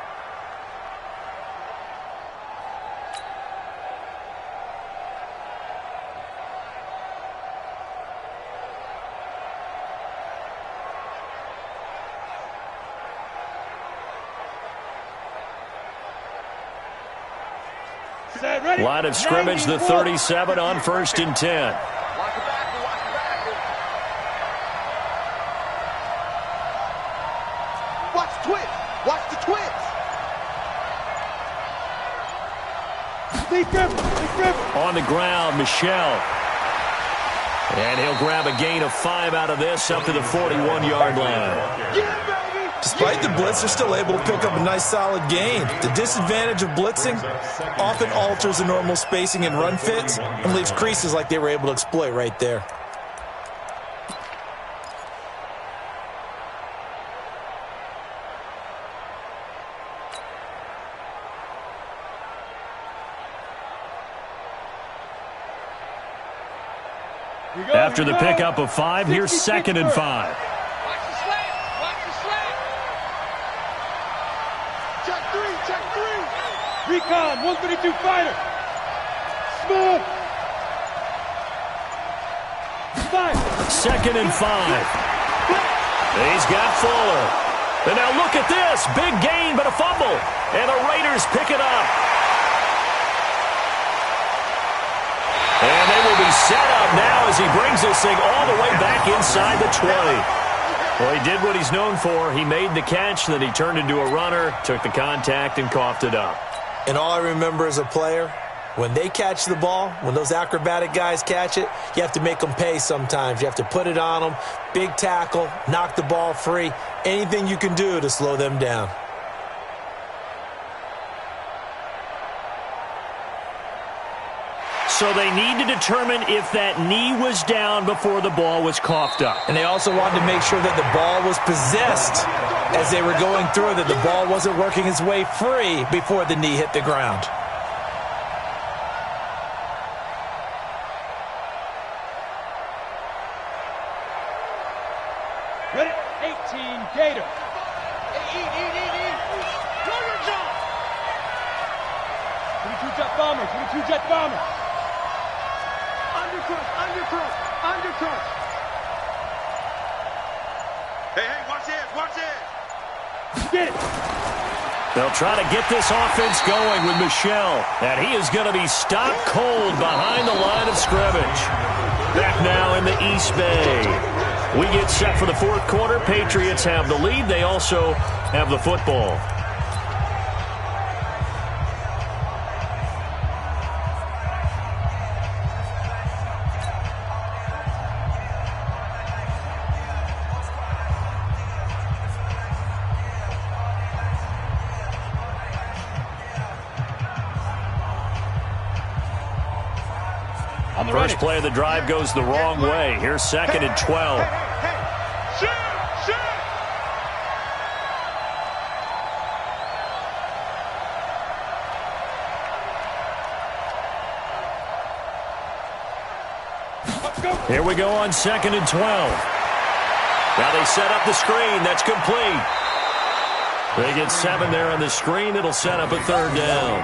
Line of scrimmage, the 37 on 1st and 10. Watch the twins. Watch the twins. On the ground, Michelle. And he'll grab a gain of 5 out of this up to the 41-yard line. Despite the blitz, they're still able to pick up a nice solid gain. The disadvantage of blitzing often alters the normal spacing and run fits and leaves creases like they were able to exploit right there. After the pickup of 5, here's 2nd and 5. Watch the slant. Watch the slant. Check 3, check 3. Recon, 132 fighter. Smooth. 2nd and 5. He's got Fuller. And now look at this. Big gain, but a fumble. And the Raiders pick it up. And they will be set up now as he brings this thing all the way back inside the 20. Well, he did what he's known for. He made the catch, then he turned into a runner, took the contact, and coughed it up. And all I remember as a player, when they catch the ball, when those acrobatic guys catch it, you have to make them pay sometimes. You have to put it on them, big tackle, knock the ball free, anything you can do to slow them down. So they need to determine if that knee was down before the ball was coughed up. And they also wanted to make sure that the ball was possessed as they were going through, that the ball wasn't working its way free before the knee hit the ground. bomber, 22 jet bomber. Undercut, undercut, undercut. Hey, watch this, watch this. Get it. They'll try to get this offense going with Michel, and he is going to be stopped cold behind the line of scrimmage. Back now in the East Bay. We get set for the fourth quarter. Patriots have the lead. They also have the football. First play of the drive goes the wrong way. Here's 2nd and 12. Shoot, shoot. Here we go on 2nd and 12. Now they set up the screen. That's complete. They get 7 there on the screen. It'll set up a 3rd down.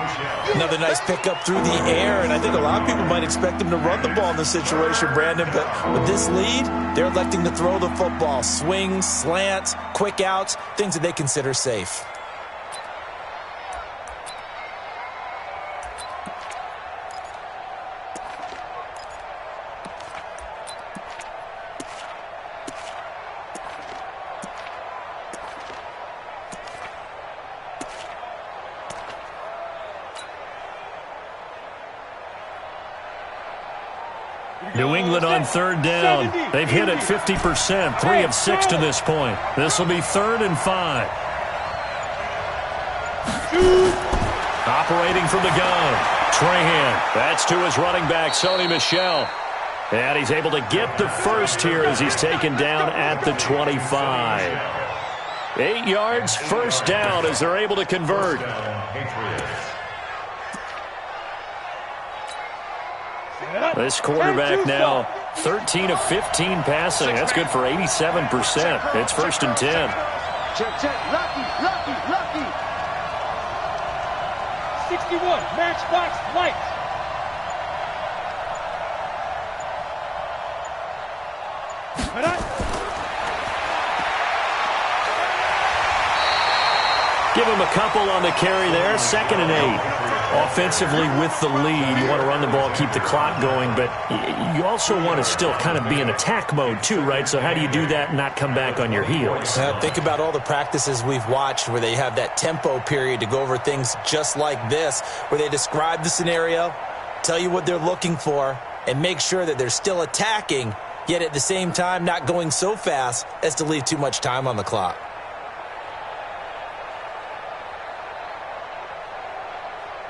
Another nice pickup through the air, and I think a lot of people might expect him to run the ball in this situation, Brandon, but with this lead, they're electing to throw the football. Swings, slants, quick outs, things that they consider safe. New England on 3rd down. They've hit it 50%, 3 of 6 to this point. This will be 3rd and 5. Operating from the gun. Trahan. That's to his running back, Sony Michel. And he's able to get the first here as he's taken down at the 25. 8 yards, 1st down as they're able to convert. This quarterback now 13 of 15 passing. That's good for 87%. It's 1st and 10. Check, check. Lucky, lucky, lucky. 61, matchbox light. Give him a couple on the carry there. 2nd and 8. Offensively with the lead, you want to run the ball, keep the clock going, but you also want to still kind of be in attack mode too, right? So how do you do that and not come back on your heels? Think about all the practices we've watched where they have that tempo period to go over things just like this, where they describe the scenario, tell you what they're looking for, and make sure that they're still attacking, yet at the same time not going so fast as to leave too much time on the clock.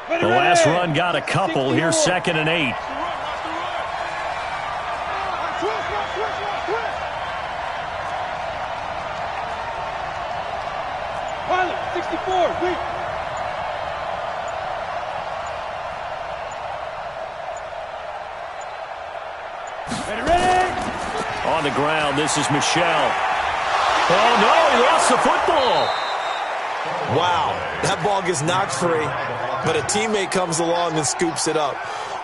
The last run got a couple. Here's 2nd and 8. Pilot, 64, weak. Ready. On the ground, this is Michel. Oh, no, he lost the football. Wow, that ball gets knocked free, but a teammate comes along and scoops it up.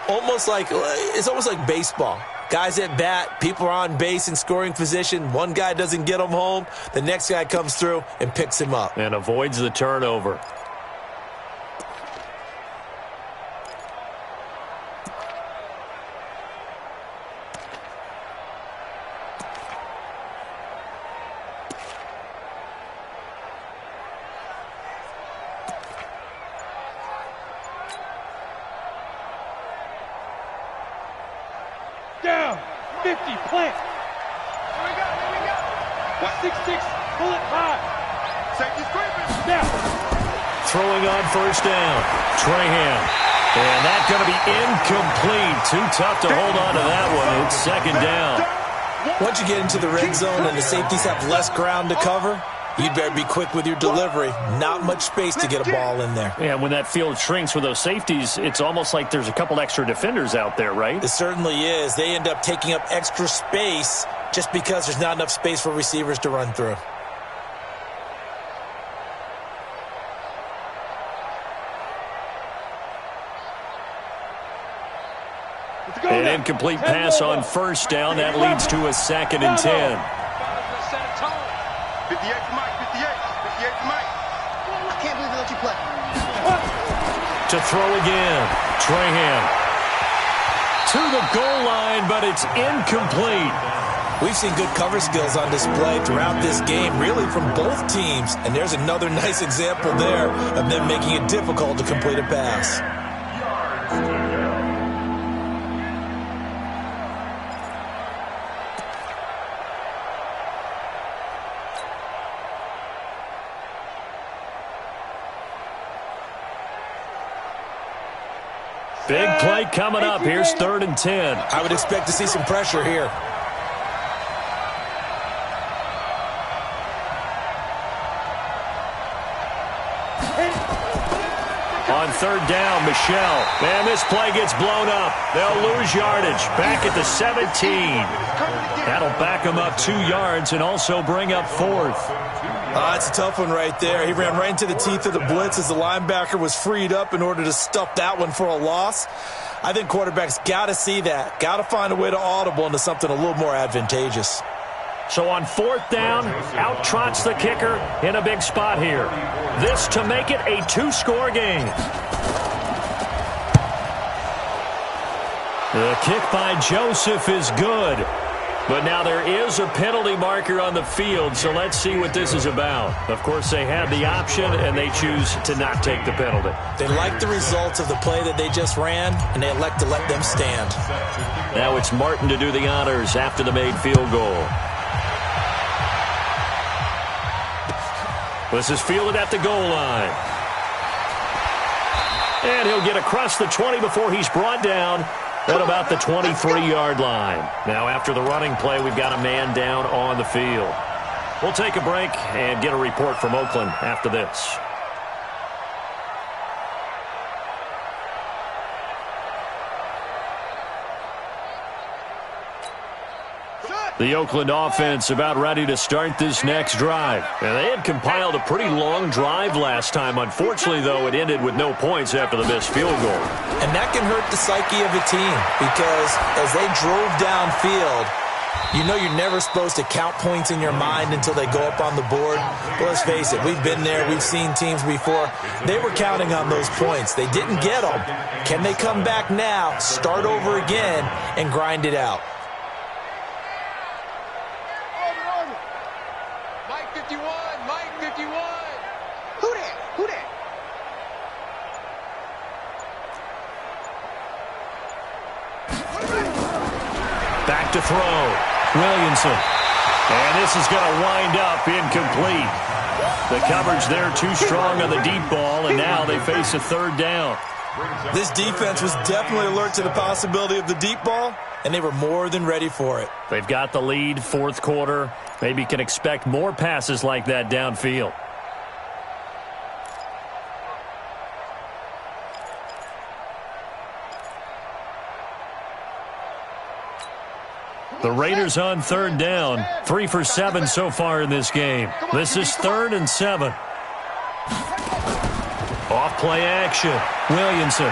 It's almost like baseball. Guys at bat, people are on base in scoring position. One guy doesn't get him home. The next guy comes through and picks him up. And avoids the turnover. Down, 50, plant. Here we go. What? 6-6, pull it high. Safety scraping. Now. Throwing on 1st down. Trahan. And that's going to be incomplete. Too tough to hold on to that one. It's 2nd down. Once you get into the red zone and the safeties have less ground to cover, you'd better be quick with your delivery. Not much space to get a ball in there. Yeah, when that field shrinks with those safeties, it's almost like there's a couple extra defenders out there, right? It certainly is. They end up taking up extra space just because there's not enough space for receivers to run through. An incomplete pass on first down. That leads to a 2nd and 10. 58 to Mike, 58 to Mike. I can't believe they let you play. To throw again. Trahan. To the goal line, but it's incomplete. We've seen good cover skills on display throughout this game, really from both teams. And there's another nice example there of them making it difficult to complete a pass. Big play coming up. Here's 3rd and 10. I would expect to see some pressure here. On 3rd down, Michelle. Man, this play gets blown up. They'll lose yardage. Back at the 17. That'll back them up 2 yards and also bring up 4th. It's a tough one right there. He ran right into the teeth of the blitz as the linebacker was freed up in order to stuff that one for a loss. I think quarterbacks got to see that. Got to find a way to audible into something a little more advantageous. So on 4th down, out trots the kicker in a big spot here. This to make it a 2-score game. The kick by Joseph is good. But now there is a penalty marker on the field, so let's see what this is about. Of course, they had the option, and they choose to not take the penalty. They like the results of the play that they just ran, and they elect to let them stand. Now it's Martin to do the honors after the made field goal. This is fielded at the goal line. And he'll get across the 20 before he's brought down at about the 23-yard line. Now after the running play, we've got a man down on the field. We'll take a break and get a report from Oakland after this. The Oakland offense about ready to start this next drive. And they had compiled a pretty long drive last time. Unfortunately, though, it ended with no points after the missed field goal. And that can hurt the psyche of a team because as they drove downfield, you know you're never supposed to count points in your mind until they go up on the board. But let's face it, we've been there. We've seen teams before. They were counting on those points. They didn't get them. Can they come back now, start over again, and grind it out? Back to throw. Williamson. And this is going to wind up incomplete. The coverage there too strong on the deep ball, and now they face a 3rd down. This defense was definitely alert to the possibility of the deep ball, and they were more than ready for it. They've got the lead, 4th quarter. Maybe can expect more passes like that downfield. The Raiders on 3rd down. 3 for 7 so far in this game. This is 3rd and 7. Off play action. Williamson.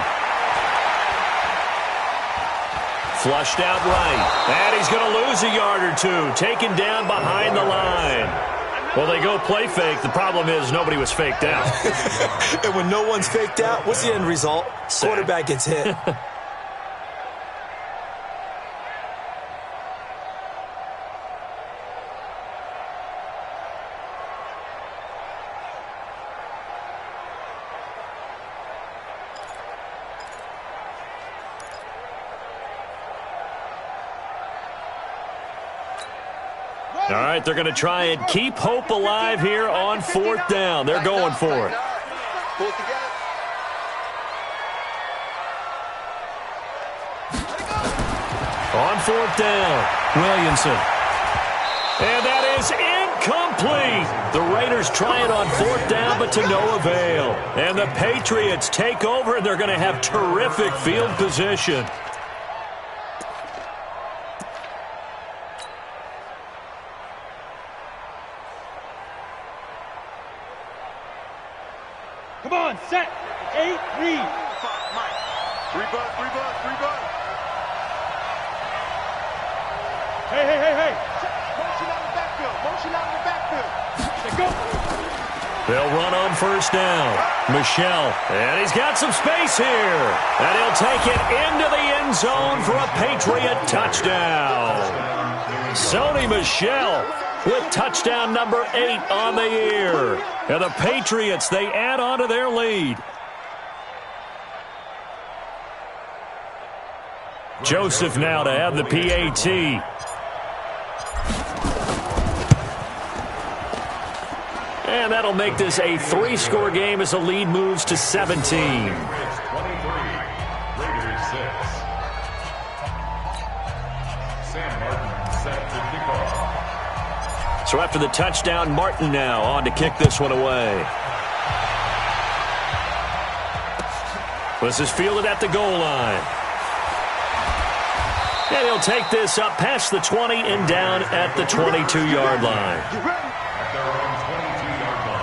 Flushed out right. And he's going to lose a yard or 2. Taken down behind the line. Well, they go play fake. The problem is nobody was faked out. And when no one's faked out, what's the end result? Quarterback gets hit. All right, they're going to try and keep hope alive here on 4th down. They're going for it. On 4th down, Williamson. And that is incomplete. The Raiders try it on 4th down, but to no avail. And the Patriots take over, and they're going to have terrific field position. Come on, set. 8, read. Three bucks. Hey. Motion out of the backfield. Motion out of the backfield. Let's go. They'll run on first down. Michel, and he's got some space here. And he'll take it into the end zone for a Patriot touchdown. Sony Michel with touchdown number 8 on the year. And the Patriots, they add on to their lead. Joseph now to have the PAT. And that'll make this a 3-score game as the lead moves to 17. Raiders 23, Raiders 6. Sam Martin set to kick off. So after the touchdown, Martin now on to kick this one away. This is fielded at the goal line. And he'll take this up past the 20 and down at the 22-yard line. At their own 22-yard line.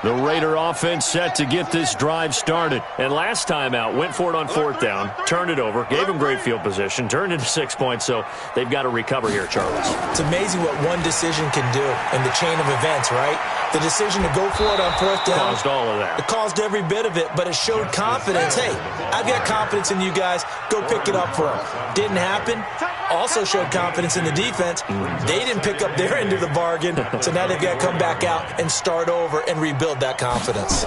The Raider offense set to get this drive started. And last time out, went for it on 4th down, turned it over, gave him great field position, turned into 6 points, so they've got to recover here, Charles. It's amazing what one decision can do in the chain of events, right? The decision to go for it on 4th down. Caused all of that. It caused every bit of it, but it showed confidence. Hey, I've got confidence in you guys. Go pick it up for them. Didn't happen. Also showed confidence in the defense. They didn't pick up their end of the bargain, so now they've got to come back out and start over and rebuild that confidence.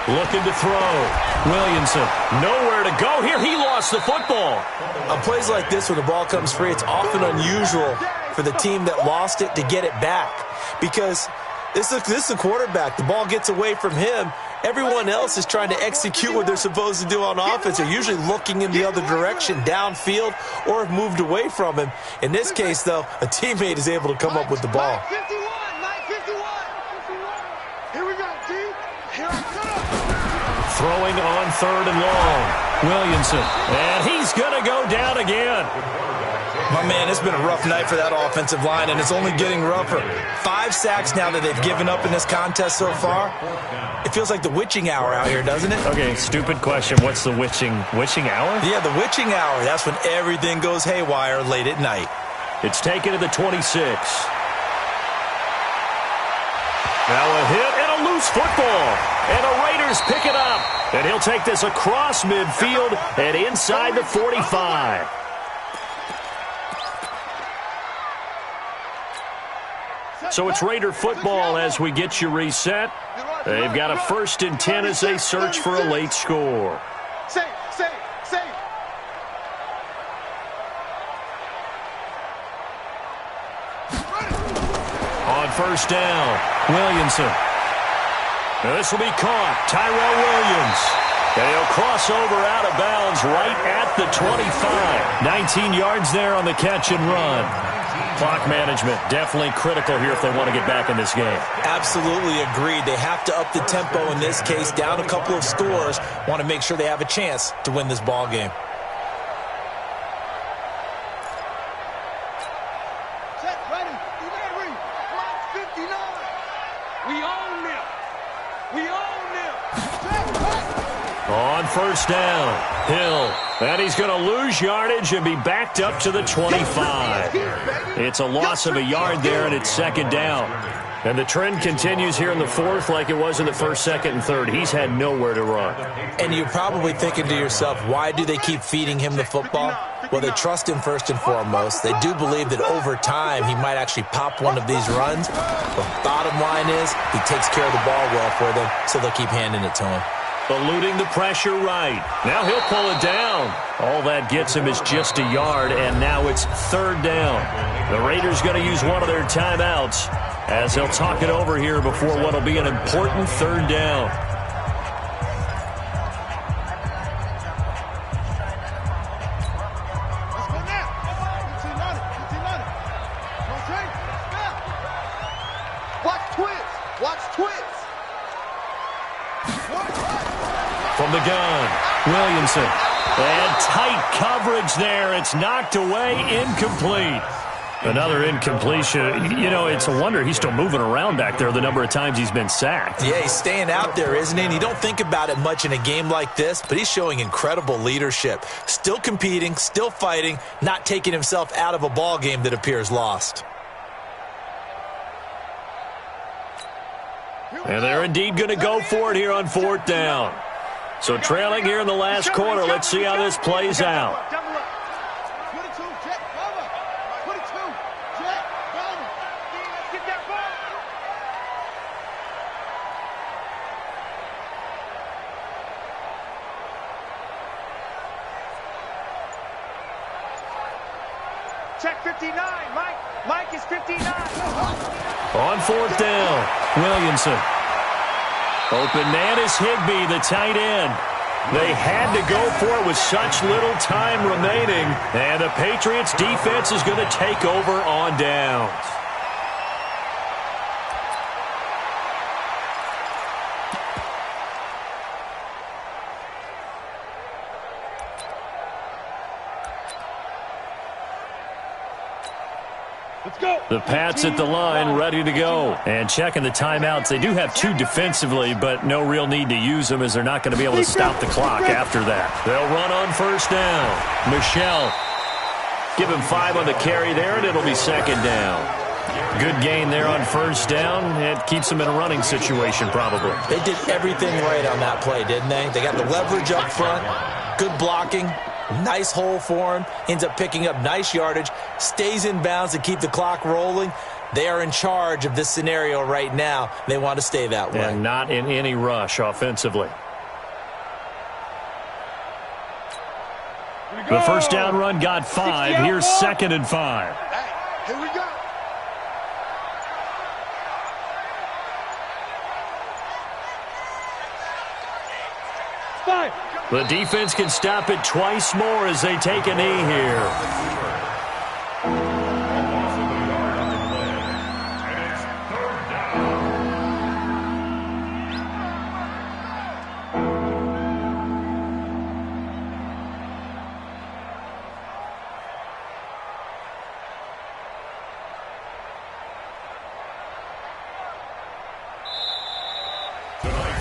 Looking to throw. Williamson, nowhere to go here. He lost the football. On plays like this, when the ball comes free, it's often unusual for the team that lost it to get it back, because this is a quarterback. The ball gets away from him. Everyone else is trying to execute what they're supposed to do on offense. They're usually looking in the other direction, downfield, or have moved away from him. In this case, though, a teammate is able to come up with the ball. 51. Here we go, T. Here I come. Throwing on 3rd and long. Williamson, and he's going to go down again. My man, it's been a rough night for that offensive line, and it's only getting rougher. 5 sacks now that they've given up in this contest so far. It feels like the witching hour out here, doesn't it? Okay, stupid question. What's the witching hour? Yeah, the witching hour. That's when everything goes haywire late at night. It's taken to the 26. Now a hit and a loose football. And the Raiders pick it up. And he'll take this across midfield and inside the 45. So it's Raider football as we get you reset. They've got a 1st and 10 as they search for a late score. Safe. On 1st down, Williamson. Now this will be caught. Tyrell Williams. And he'll cross over out of bounds right at the 25. 19 yards there on the catch and run. Clock management definitely critical here if they want to get back in this game. Absolutely agreed. They have to up the tempo in this case, down a couple of scores. Want to make sure they have a chance to win this ball game. Set, ready. You ready? Clock 59. We own them. On 1st down, Hill. And he's going to lose yardage and be backed up to the 25. It's a loss of a yard there, and it's 2nd down. And the trend continues here in the 4th like it was in the 1st, 2nd, and 3rd. He's had nowhere to run. And you're probably thinking to yourself, why do they keep feeding him the football? Well, they trust him first and foremost. They do believe that over time he might actually pop one of these runs. But bottom line is he takes care of the ball well for them, so they'll keep handing it to him. Eluding the pressure right. Now he'll pull it down. All that gets him is just a yard, and now it's 3rd down. The Raiders going to use one of their timeouts as they'll talk it over here before what will be an important 3rd down. Let's go now. 15 on it. Watch twist. From the gun, Williamson. And tight coverage there. It's knocked away, incomplete. Another incompletion. You know, it's a wonder he's still moving around back there the number of times he's been sacked. Yeah, he's staying out there, isn't he? And you don't think about it much in a game like this, but he's showing incredible leadership. Still competing, still fighting, not taking himself out of a ball game that appears lost. And they're indeed going to go for it here on 4th down. So trailing here in the last quarter, let's see how this plays out. Check 59, Mike. Mike is 59. On 4th down, Williamson. Open man is Higbee, the tight end. They had to go for it with such little time remaining. And the Patriots defense is going to take over on downs. The Pats at the line, ready to go. And checking the timeouts. They do have 2 defensively, but no real need to use them as they're not going to be able to stop the clock after that. They'll run on 1st down. Michelle. Give him 5 on the carry there, and it'll be 2nd down. Good gain there on 1st down. It keeps them in a running situation, probably. They did everything right on that play, didn't they? They got the leverage up front, good blocking. Nice hole for him. Ends up picking up nice yardage. Stays in bounds to keep the clock rolling. They are in charge of this scenario right now. They want to stay that way. And not in any rush offensively. The 1st down run got 5. Here's 2nd and 5. Hey, here we go. The defense can stop it twice more as they take a knee here.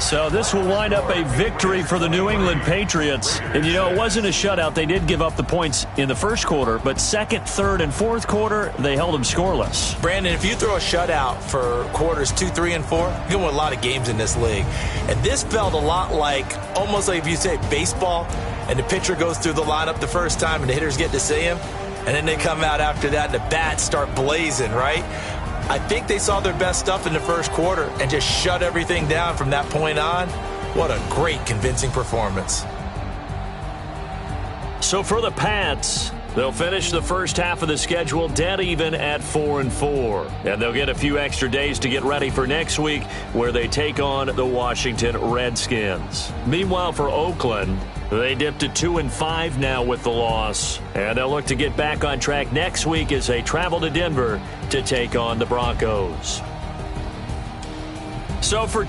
So this will wind up a victory for the New England Patriots. And, you know, it wasn't a shutout. They did give up the points in the 1st quarter, but 2nd, 3rd, and 4th quarter, they held them scoreless. Brandon, if you throw a shutout for quarters 2, 3, and 4, you can win a lot of games in this league. And this felt a lot like, almost like if you say baseball, and the pitcher goes through the lineup the first time, and the hitters get to see him, and then they come out after that, and the bats start blazing, right? I think they saw their best stuff in the 1st quarter and just shut everything down from that point on. What a great, convincing performance. So for the Pats, they'll finish the first half of the schedule dead even at 4-4. And they'll get a few extra days to get ready for next week where they take on the Washington Redskins. Meanwhile, for Oakland, they dipped to 2-5 now with the loss. And they'll look to get back on track next week as they travel to Denver to take on the Broncos. So for